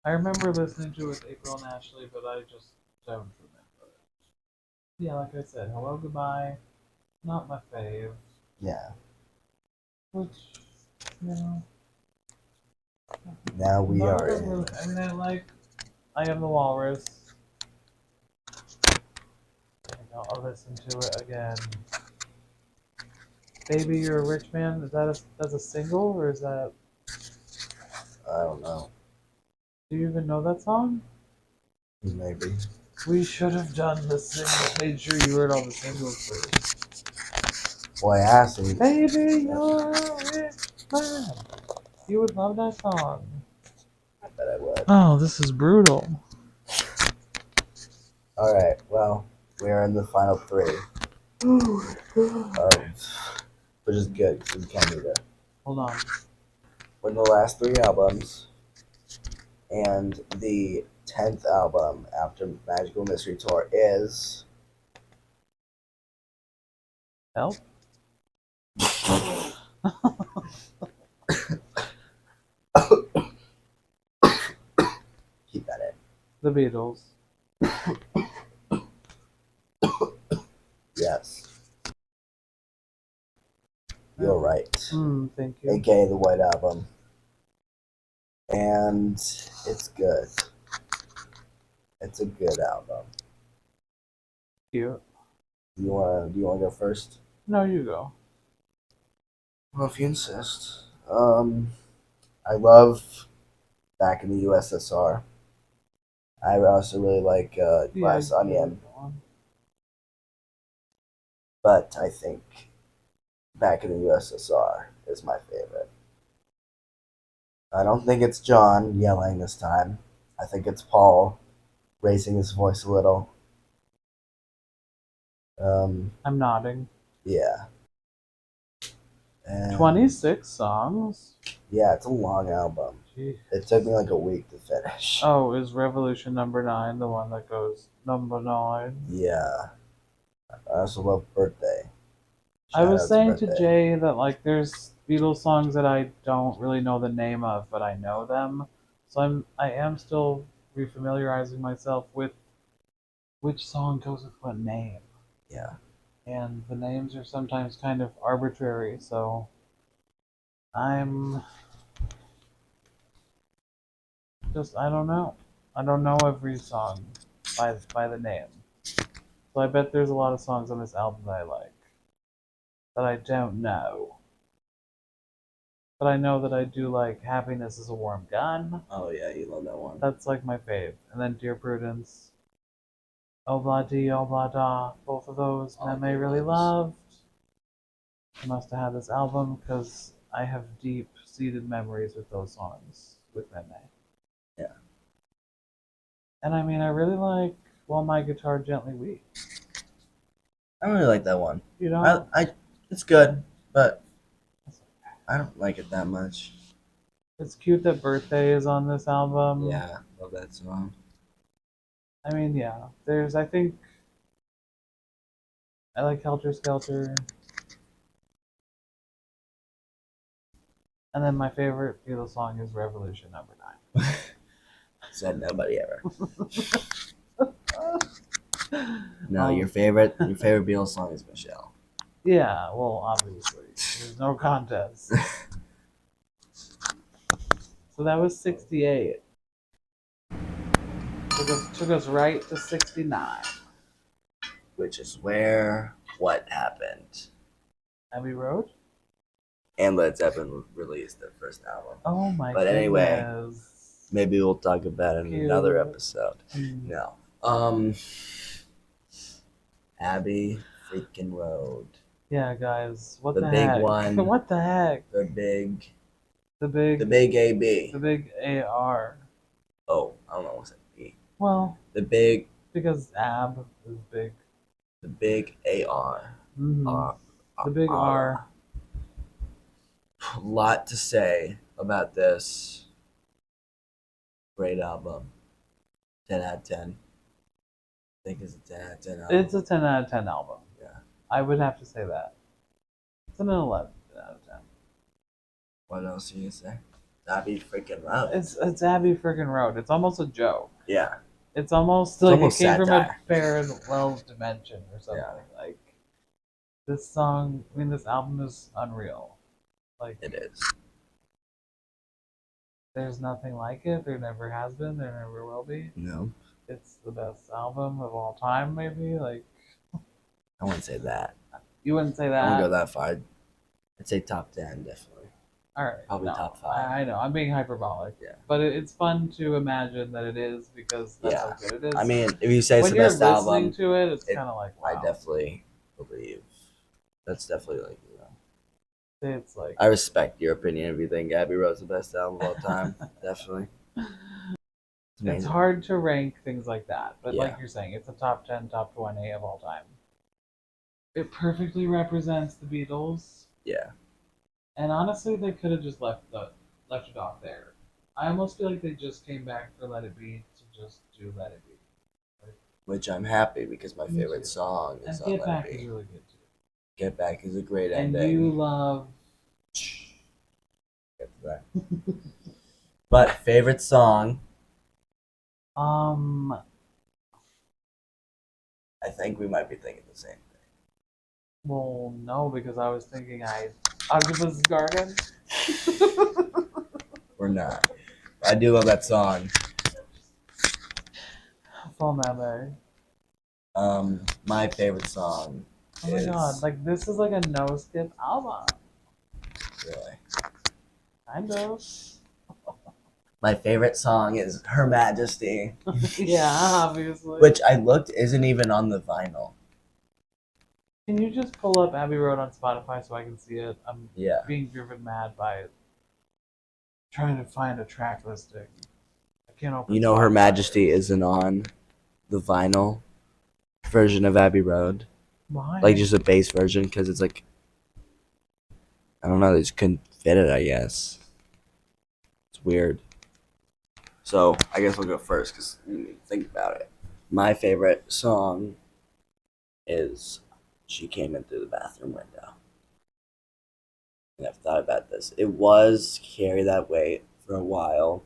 I remember listening to it with April and Ashley, but I just don't remember it. Yeah, like I said, Hello Goodbye, not my fave. Yeah. Which, you know... Now we are in... Really, I mean, I Am the Walrus. I'll listen to it again. Baby, You're a Rich Man. Is that's a single, or is that? I don't know. Do you even know that song? Maybe. We should have done the single. Made sure you heard all the singles first. Well, I asked him. Baby, you're a rich man. You would love that song. I bet I would. Oh, this is brutal. All right. Well, we are in the final 3. Which is good because we can't do that. Hold on. We're in the last 3 albums, and the 10th album after Magical Mystery Tour is Help. Keep that in. The Beatles. Yes. You're right. Thank you. AKA the White Album. And it's good. It's a good album. Cute. Do you wanna go first? No, you go. Well, if you insist. I love Back in the USSR. I also really like Glass Onion, but I think Back in the USSR is my favorite. I don't think it's John yelling this time. I think it's Paul raising his voice a little. I'm nodding. Yeah. And 26 songs? yeah, it's a long album. Jeez. It took me like a week to finish. Oh, is Revolution number 9 the one that goes number 9? Yeah. I also love Birthday. I was saying to Birthday. Jay that like there's Beatles songs that I don't really know the name of, but I know them. So I am still refamiliarizing myself with which song goes with what name. Yeah. And the names are sometimes kind of arbitrary, so I'm just I don't know. I don't know every song by the name. So I bet there's a lot of songs on this album that I like that I don't know. But I know that I do like Happiness is a Warm Gun. Oh yeah, you love that one. That's like my fave. And then Dear Prudence. Obla Di, Obla Da. Both of those Meme really loved. I must have had this album because I have deep-seated memories with those songs with Meme. Yeah. And I mean, I really like While My Guitar Gently Weeps. I don't really like that one. You know? It's good, but I don't like it that much. It's cute that Birthday is on this album. Yeah, love that song. I mean, yeah. I think, I like Helter Skelter. And then my favorite Beatles song is Revolution number 9. Said nobody ever. No, your favorite Beatles song is Michelle. Yeah, well, obviously. There's no contest. So that was 68. Took us right to 69. Which is where what happened. Abbey Road? And Led Zeppelin released their first album. Oh my But goodness. anyway, maybe we'll talk about it in another episode. No. Abbey freaking Road. Yeah, guys. What The the big heck? one. What the heck? The big AB. The big AR. Oh, I don't know what's that B. Well, because AB is big. The big AR. The big R. A lot to say about this great album. 10 out of 10. I think it's a 10 out of 10 album. It's a 10 out of 10 album. Yeah. I would have to say that. It's an 11 out of 10. What else are you gonna say? Abbey freaking Road. It's Abbey freaking Road. It's almost a joke. Yeah. It's almost like almost it came from a satire. parallel dimension or something. Yeah. Like this album is unreal. Like It is. there's nothing like it. There never has been. There never will be. No. It's the best album of all time, maybe. Like I wouldn't say that. you wouldn't say I that. wouldn't go that far. I'd say top 10, definitely. All right. Probably no, top 5. I know. I'm being hyperbolic. Yeah. But it's fun to imagine that it is because that's how good it is. I mean, if you say it's when the you're best listening album, to it, it's kind of like wow. I definitely believe that's definitely like, you know. It's like I respect your opinion if you think Abbey Road's the best album of all time. Definitely. It's hard to rank things like that, but Yeah. like you're saying, it's a top 10, top 20 of all time. It perfectly represents the Beatles, Yeah. and honestly, they could have just left it off there. I almost feel like they just came back for Let It Be to just do Let It Be. Which I'm happy because my Me favorite too. song is And on Get Let Back It is Be. really good too. Get Back is a great And ending. you love. Get to that. But favorite song, Um. I think we might be thinking the same thing. Well, no, because I was thinking Octopus Garden. We're not. I do love that song. Full memory. My favorite song Oh my is god, like this is like a no skip album. really. Kind of. My favorite song is Her Majesty, Yeah, obviously. which I looked isn't even on the vinyl. Can you just pull up Abbey Road on Spotify so I can see it? I'm Yeah. being driven mad by trying to find a track listing. I can't open You know Her Spotify. Majesty isn't on the vinyl version of Abbey Road. Why? Like just a bass version because it's like I don't know, they just couldn't fit it, I guess. It's weird. So I guess we'll go first because you need to think about it. My favorite song is She Came In Through the Bathroom Window. And I've thought about this. It was Carry That Weight for a while.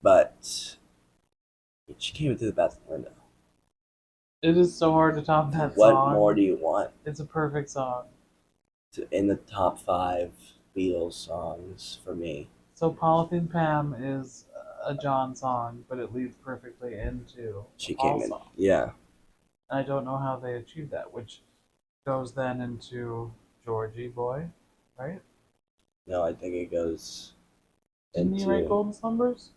But she came in through the bathroom window. It is so hard to top that What song. more do you want? It's a perfect song. In the top 5 Beatles songs for me. So Polythene Pam is a John song, but it leads perfectly into She Paul came in. song. Yeah. And I don't know how they achieved that, which goes then into Georgie Boy, right? No, I think it goes Didn't he write Golden Slumbers?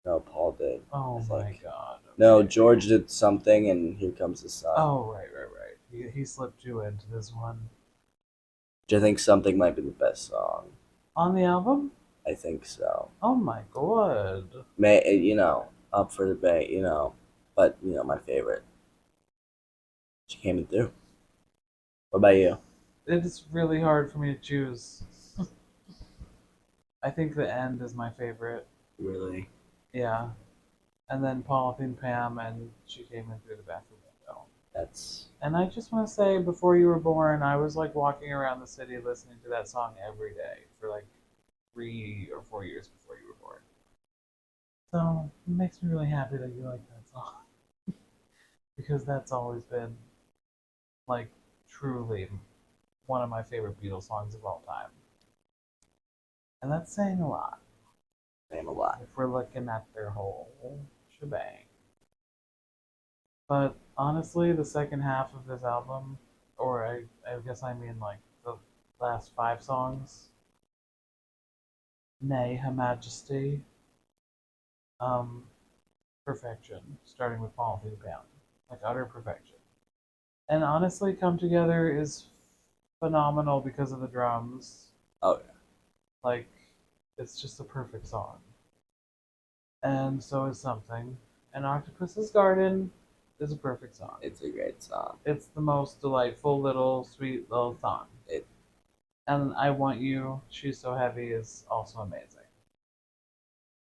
No, Paul did. Oh my god. Okay. No, George did something, and Here Comes the Sun. Oh, right. He slipped you into this one. Do you think Something might be the best song? On the album? I think so. Oh my god. Up for debate, but, my favorite. She came in through. What about you? It's really hard for me to choose. I think The End is my favorite. Really? Yeah. And then Polythene Pam and She Came In Through the Bathroom Window. And I just want to say, before you were born, I was like walking around the city listening to that song every day for like 3 or 4 years before you were born. So it makes me really happy that you like that song. Because that's always been like truly one of my favorite Beatles songs of all time. And that's saying a lot. Saying a lot. If we're looking at their whole shebang. But honestly, the second half of this album, or I guess I mean like the last 5 songs, Nay, Her Majesty, perfection, starting with Polythene Pam, like utter perfection. And honestly, Come Together is phenomenal because of the drums. Oh, yeah. Like, it's just a perfect song. And so is Something. And Octopus's Garden is a perfect song. It's a great song. It's the most delightful little sweet little song. And I Want You, She's So Heavy is also amazing.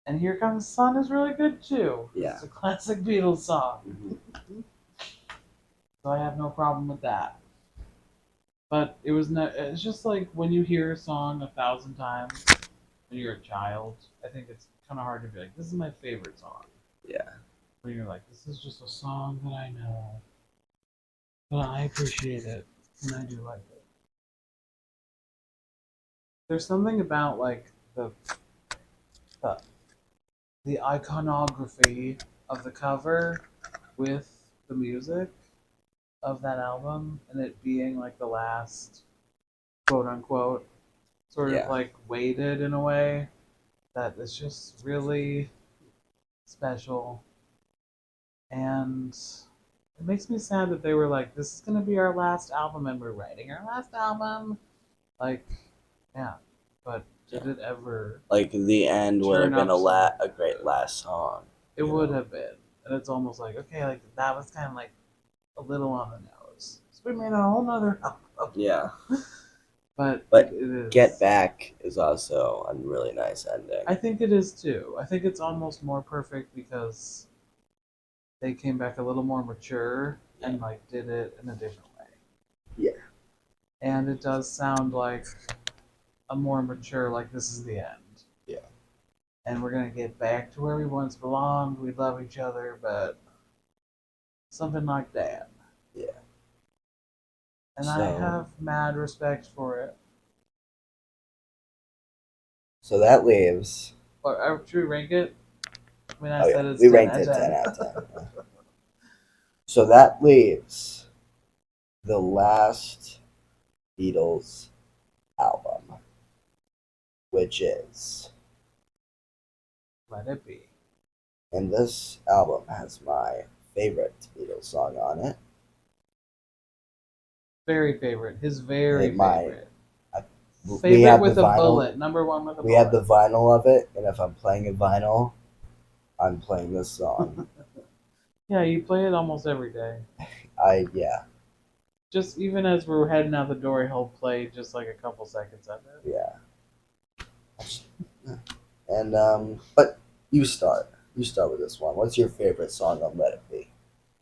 And Here Comes the Sun is really good too. Yeah. It's a classic Beatles song. Mm-hmm. So I have no problem with that. But it's just like when you hear a song 1,000 times when you're a child, I think it's kind of hard to be like, this is my favorite song. Yeah. When you're like, this is just a song that I know. But I appreciate it, and I do like it. There's something about like the iconography of the cover with the music of that album, and it being like the last quote unquote sort of like weighted in a way that is just really special. And it makes me sad that they were like, this is going to be our last album and we're writing our last album. Like, yeah. But did it ever... Like, the end would have been a great last song. It would have been. And it's almost like, okay, like that was kind of like a little on the nose. So we made a whole nother album. Yeah. But it is. Get Back is also a really nice ending. I think it is too. I think it's almost more perfect because they came back a little more mature and like did it in a different way. Yeah. And it does sound like a more mature, like this is the end. Yeah. And we're gonna get back to where we once belonged. We love each other, but something like that. Yeah. And I have mad respect for it. So that leaves. Or should we rank it? I mean, I Oh said yeah, it's we 10 ranked out it of 10 10. out of 10. So that leaves the last Beatles album, which is, Let it be. and this album has my favorite Beatles song on it. Very favorite. His very My favorite. we Favorite have with the a vinyl. bullet. Number one with a We bullet. have the vinyl of it, and if I'm playing a vinyl, I'm playing this song. Yeah, you play it almost every day. Yeah. Just even as we're heading out the door, he'll play just like a couple seconds of it. Yeah. And but you start. You start with this one. What's your favorite song on Let It Be?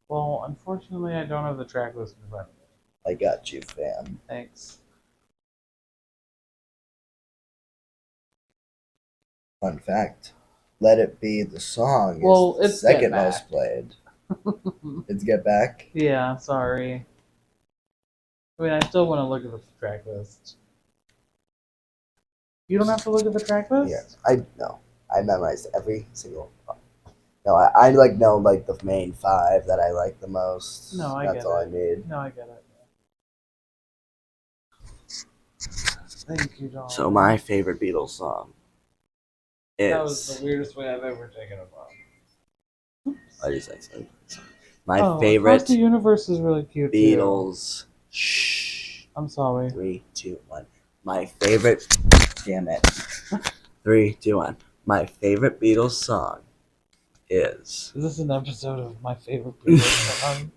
Well, unfortunately, I don't have the track list in front of me. I got you, fam. Thanks. Fun fact. Let It Be, the song, Well, is the it's Get second Back. most played. It's Get Back? Yeah, sorry. I mean, I still want to look at the track list. You don't have to look at the track list? Yeah. I memorized every single one. No, I like know like the main 5 that I like the most. No, I That's get all it. I need. No, I get it. Thank you, Don. So my favorite Beatles song is. That was the weirdest way I've ever taken a bomb. I just like saying my Across favorite the Universe is really cute Beatles. too. Shh. I'm sorry. 3, 2, 1. My favorite. Damn it. 3, 2, 1. My favorite Beatles song is. Is this an episode of my favorite Beatles song?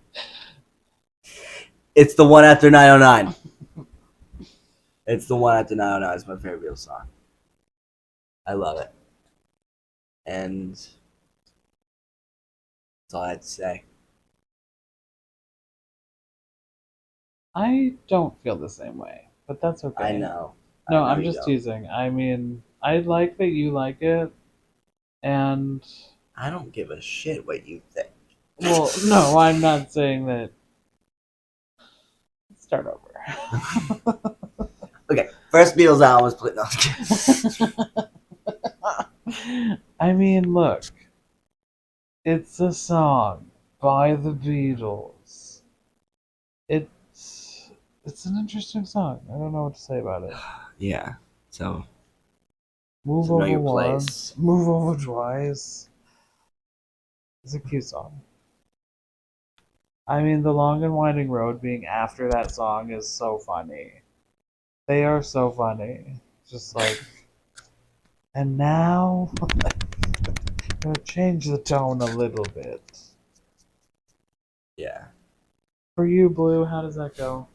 It's the one after 909. It's the one after 909. It's my favorite Beatles song. I love it. And that's all I had to say. I don't feel the same way, but that's okay. I know. No, I know I'm you just don't. teasing. I mean, I like that you like it, and I don't give a shit what you think. well, no, I'm not saying that. Let's start over. Okay, first Beatles album was played. No. I mean, look, it's a song by the Beatles. It's an interesting song. I don't know what to say about it. Yeah. So Move know over your once, place. move over twice. It's a cute song. I mean, the Long and Winding Road being after that song is so funny. They are so funny. Just like, and now, gonna change the tone a little bit. yeah, For you, Blue, how does that go?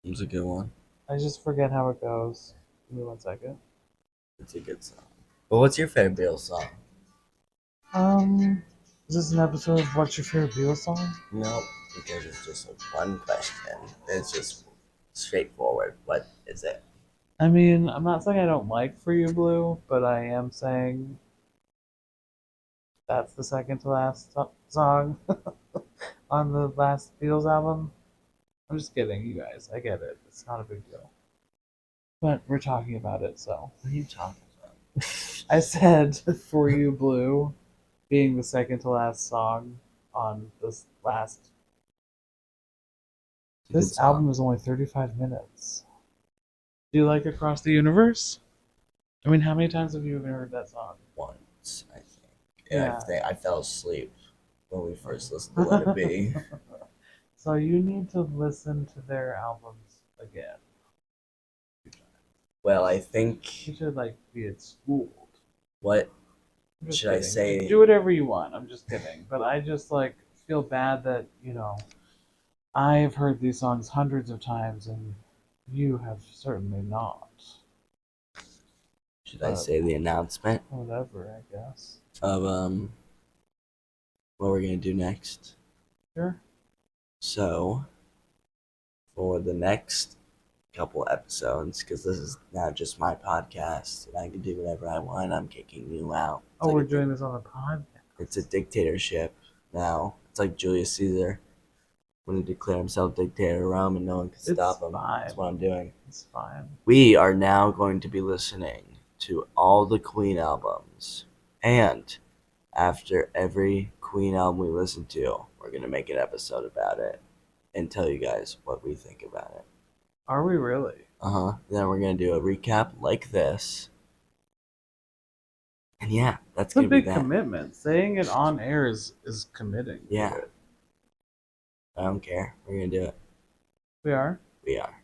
it was a good one. I just forget how it goes. Give me 1 second. It's a good song. But what's your favorite Beatles song? Is this an episode of What's Your Favorite Beatles Song? Nope, because it's just one question. It's just straightforward. What is it? I mean, I'm not saying I don't like For You, Blue, but I am saying that's the second to last song on the last Beatles album. I'm just kidding, you guys. I get it. It's not a big deal. But we're talking about it, so. What are you talking about? I said For You, Blue being the second to last song on this last. This album is only 35 minutes. Do you like Across the Universe? I mean, how many times have you even heard that song? Once, I think. Yeah. I fell asleep when we first listened to Let It Be. So you need to listen to their albums again. Well, I think. You should like be at school. What I'm just should I kidding. say? Do whatever you want. I'm just kidding. But I just like feel bad that, I've heard these songs hundreds of times and you have certainly not. Should I say the announcement Whatever, I guess. of what we're gonna do next? Sure. So, for the next couple episodes, because this is now just my podcast, and I can do whatever I want, I'm kicking you out. Oh, we're doing this on the podcast. It's a dictatorship now. It's like Julius Caesar when he declared himself dictator of Rome and no one could stop him. Fine. That's what I'm doing. It's fine. We are now going to be listening to all the Queen albums. And after every Queen album we listen to, we're going to make an episode about it and tell you guys what we think about it. Are we really? Then we're going to do a recap like this. And yeah, that's It's a going to be big that. commitment. Saying it on air is committing. Yeah. To it. I don't care. We're going to do it. We are? We are.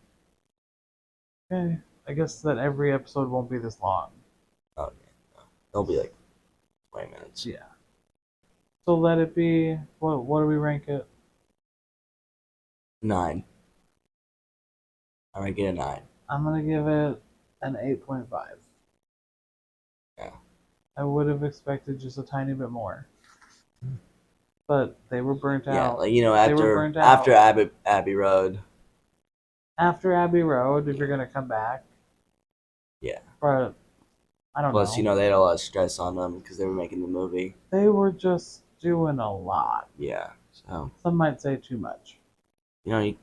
Okay. I guess that every episode won't be this long. Okay. No. It'll be like 20 minutes. Yeah. So let it be. What do we rank it? 9. I rank it a 9. I'm gonna give it an 8.5. Yeah. I would have expected just a tiny bit more, but they were burnt out. Yeah, like They were burnt out. after Abbey Road. After Abbey Road, if you're gonna come back. Yeah. But I don't Plus, know. they had a lot of stress on them because they were making the movie. They were just doing a lot. Yeah. So Some might say too much. you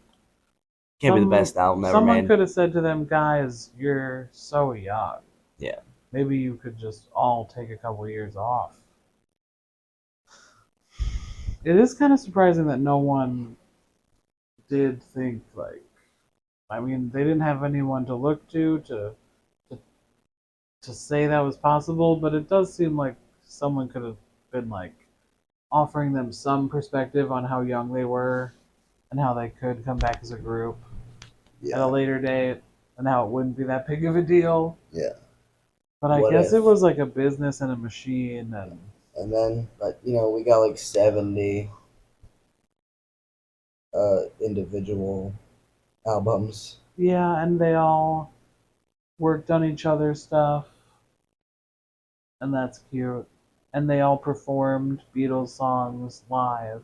can't be the best album ever Someone made. could have said to them, guys, you're so young. Yeah. Maybe you could just all take a couple years off. It is kind of surprising that no one did think, like, I mean, they didn't have anyone to look to say that was possible, but it does seem like someone could have been, like, offering them some perspective on how young they were and how they could come back as a group at a later date and how it wouldn't be that big of a deal. Yeah. But I What guess if? it was like a business and a machine, And then, but we got like 70 individual albums. yeah, and they all worked on each other's stuff, and that's cute. And they all performed Beatles songs live,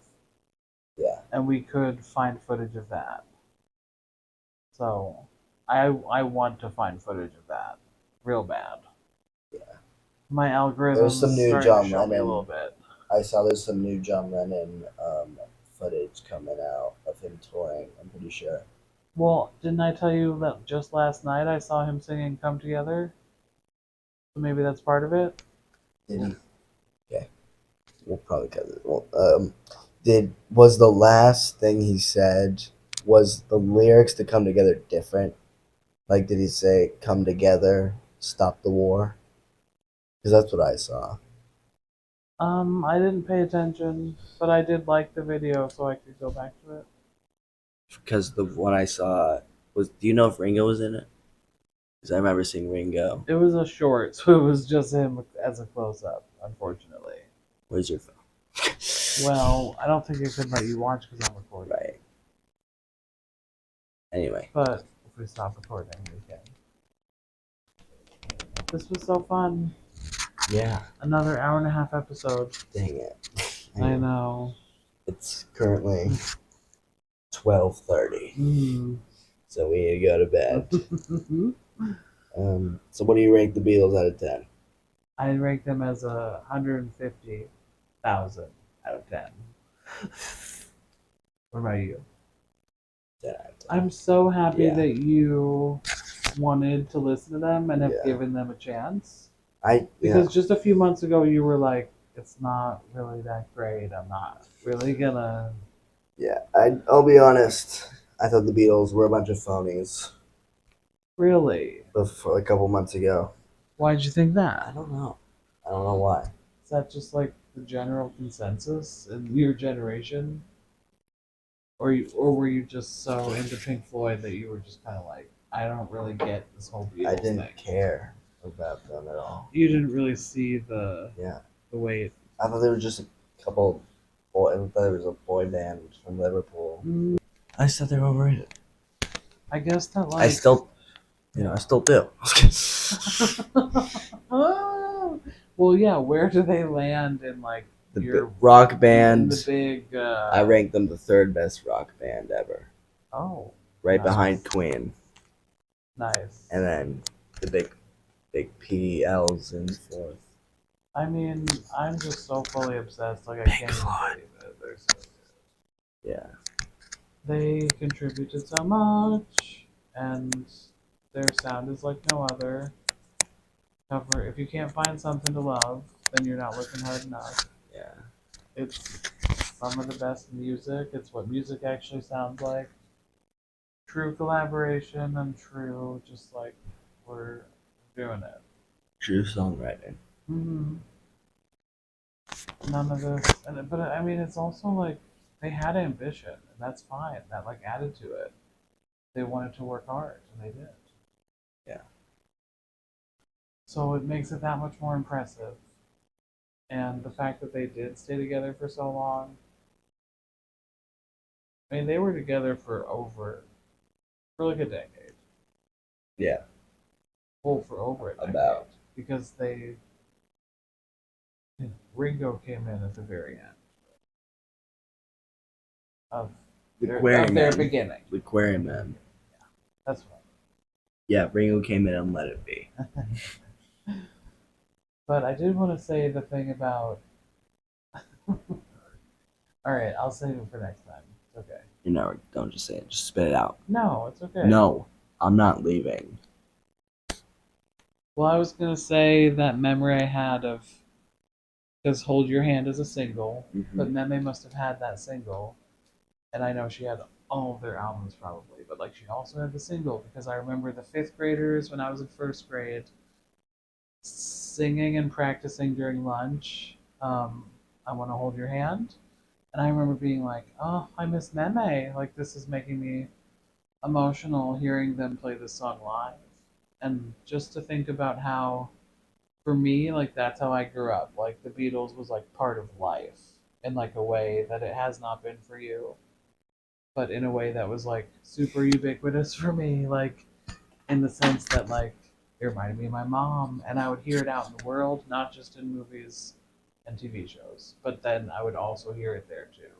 Yeah. and we could find footage of that. So, I want to find footage of that, real bad. Yeah. My algorithm There's some new starting John to show me a Lennon. little bit. I saw there's some new John Lennon footage coming out of him touring, I'm pretty sure. Well, didn't I tell you that just last night I saw him singing "Come Together"? So maybe that's part of it. Did he? Okay. We'll probably cut it. Well, was the last thing he said, was the lyrics to Come Together different? Like, did he say, come together, stop the war? Because that's what I saw. I didn't pay attention, but I did like the video, so I could go back to it. Because the one I saw was, do you know if Ringo was in it? Because I remember seeing Ringo. It was a short, so it was just him as a close-up, unfortunately. Where's your phone? Well, I don't think it could let you watch because I'm recording. Right. Anyway. But if we stop recording, we can. This was so fun. Yeah. Another hour-and-a-half episode. Dang it. I know. It's currently 12:30. So we need to go to bed. So what do you rank the Beatles out of 10? I rank them as 150,000 out of 10. What about you? 10 out of 10. I'm so happy Yeah. that you wanted to listen to them and have Yeah. given them a chance. Because just a few months ago you were like, it's not really that great. I'm not really gonna. Yeah, I'll be honest. I thought the Beatles were a bunch of phonies Really? before a couple months ago. Why'd you think I that? don't know. I don't know why. Is that just like the general consensus in your generation? Or were you just so into Pink Floyd that you were just kind of like, I don't really get this whole Beatles I didn't thing. care about them at all. You didn't really see the weight. I thought they were just a couple. I thought there was a boy band from Liverpool. I just thought they were overrated. I guess that like I still do. Well, yeah. Where do they land in like rock in band. the big. I rank them the third best rock band ever, Oh, right nice. behind Queen, Nice. and then the big PLs in fourth. I mean, I'm just so fully obsessed. Like I Pink can't even Floyd. believe it. They're so good. Yeah, They contributed so much, and their sound is like no other. Cover. If you can't find something to love, then you're not looking hard enough. yeah. It's some of the best music. It's what music actually sounds like. True collaboration and true, just like we're doing it. True songwriting. Mm-hmm. None of this, but I mean, it's also like they had ambition, and that's fine. That like added to it. They wanted to work hard, and they did. Yeah. So it makes it that much more impressive. And the fact that they did stay together for so long. I mean, they were together for like a decade. Yeah. Well, for over a decade. About. Because Ringo came in at the very end of their beginning. The Quarrymen. That's right. Yeah, Ringo came in and let it be. But I did want to say the thing about. All right, I'll save it for next time. It's okay. You know, don't just say it. Just spit it out. No, it's okay. No, I'm not leaving. Well, I was gonna say that memory I had of because "Hold Your Hand" is a single, but Meme must have had that single, and I know she had all of their albums probably, but like she also had the single because I remember the fifth graders when I was in first grade singing and practicing during lunch. I want to hold your hand, and I remember being like, "Oh, I miss Meme. Like this is making me emotional hearing them play this song live." And just to think about how, for me, like that's how I grew up. Like the Beatles was like part of life in like a way that it has not been for you, but in a way that was like super ubiquitous for me. Like in the sense that like it reminded me of my mom, and I would hear it out in the world, not just in movies and TV shows, but then I would also hear it there too.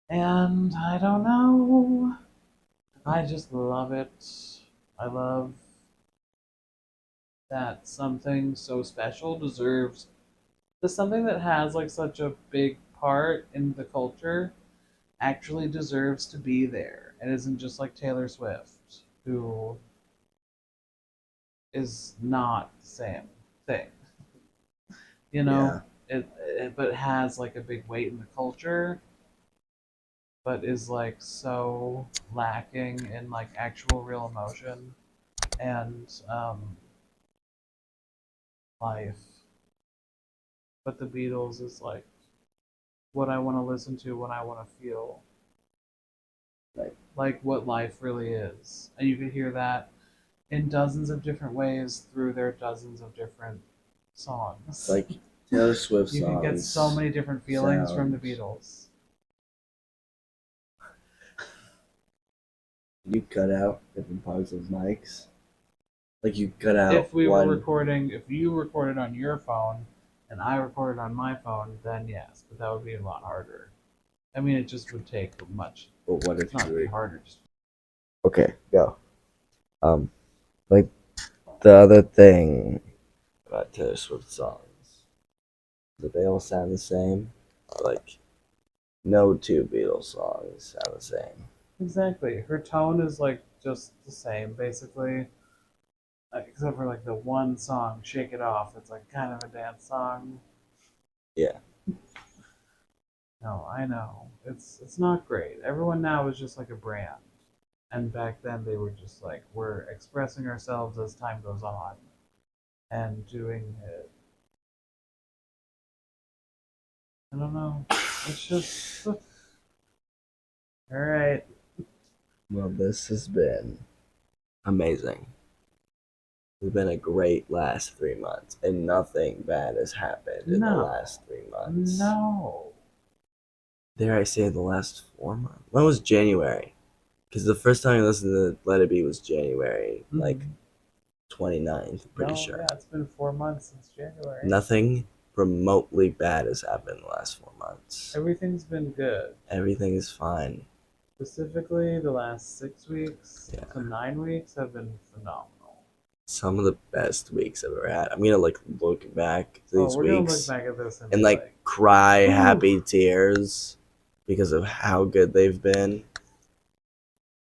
And I don't know. I just love it. I love that something so special deserves something that has like such a big part in the culture actually deserves to be there. It isn't just like Taylor Swift, who is not the same thing. You know, it but has like a big weight in the culture, but is like so lacking in like actual real emotion and life. But the Beatles is like what I want to listen to when I want to feel like what life really is. And you could hear that in dozens of different ways through their dozens of different songs. Like Taylor Swift songs. You can get so many different feelings from the Beatles. You cut out different parts of mics. Like you cut out. If we were recording, if you recorded on your phone and I recorded on my phone, then yes, but that would be a lot harder. I mean, it just would take much. But what if it's not really harder? Okay, go. Like the other thing about Taylor Swift songs, that they all sound the same. Like no two Beatles songs sound the same. Exactly. Her tone is like just the same, basically. Except for like the one song, "Shake It Off," it's like kind of a dance song. Yeah. No, I know. It's not great. Everyone now is just like a brand. And back then they were just like, we're expressing ourselves as time goes on and doing it. I don't know. It's just alright. Well, this has been amazing. It's been a great last 3 months, and nothing bad has happened in the last 3 months. No. Dare I say the last 4 months? When was January? Because the first time I listened to Let It Be was January, like 29th, I'm pretty sure. Yeah, it's been 4 months since January. Nothing remotely bad has happened in the last 4 months. Everything's been good. Everything is fine. Specifically, the last 6 weeks Yeah. to 9 weeks have been phenomenal. Some of the best weeks I've ever had. I'm gonna like look back to these we're gonna weeks look back at this and be like cry Ooh. happy tears because of how good they've been.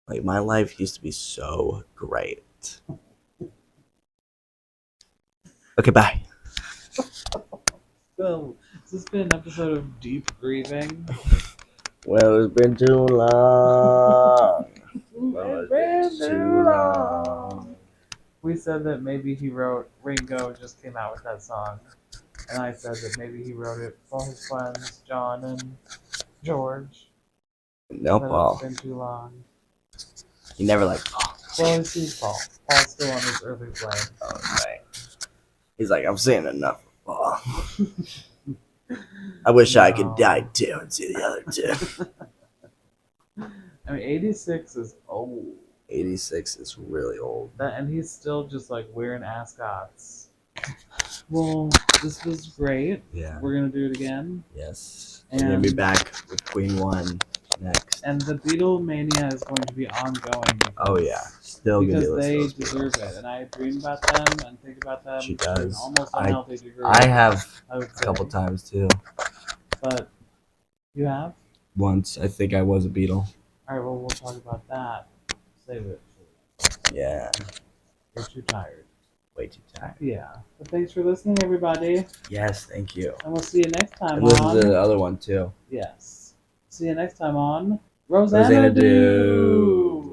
Like my life used to be so great. Okay, bye. So, has this been an episode of Deep Grieving? Well, it's been too long. It's been too long. We said that maybe he wrote Ringo just came out with that song. And I said that maybe he wrote it for his friends John and George. No, Paul. It's been too long. You never liked Paul. Well, he sees Paul. Paul's still on this earthly plane. Oh, right. He's like, I'm seeing enough of Paul. I wish I could die too and see the other two. I mean, 86 is old. 86 is really old. And he's still just like wearing ascots. Well, this was great. Yeah. We're gonna do it again. Yes. And we're gonna be back with Queen 1 next. And the Beatlemania is going to be ongoing. Oh yeah. Still gonna because be they deserve it. And I dream about them and think about them she to an does. almost unhealthy degree. I have a couple times too. But you have? Once I think I was a Beatle. Alright, well we'll talk about that. Save it. Yeah. You're too tired. Way too tired. Yeah. But thanks for listening, everybody. Yes, thank you. And we'll see you next time and listen to the other one too. Yes. See you next time on Rosanadu.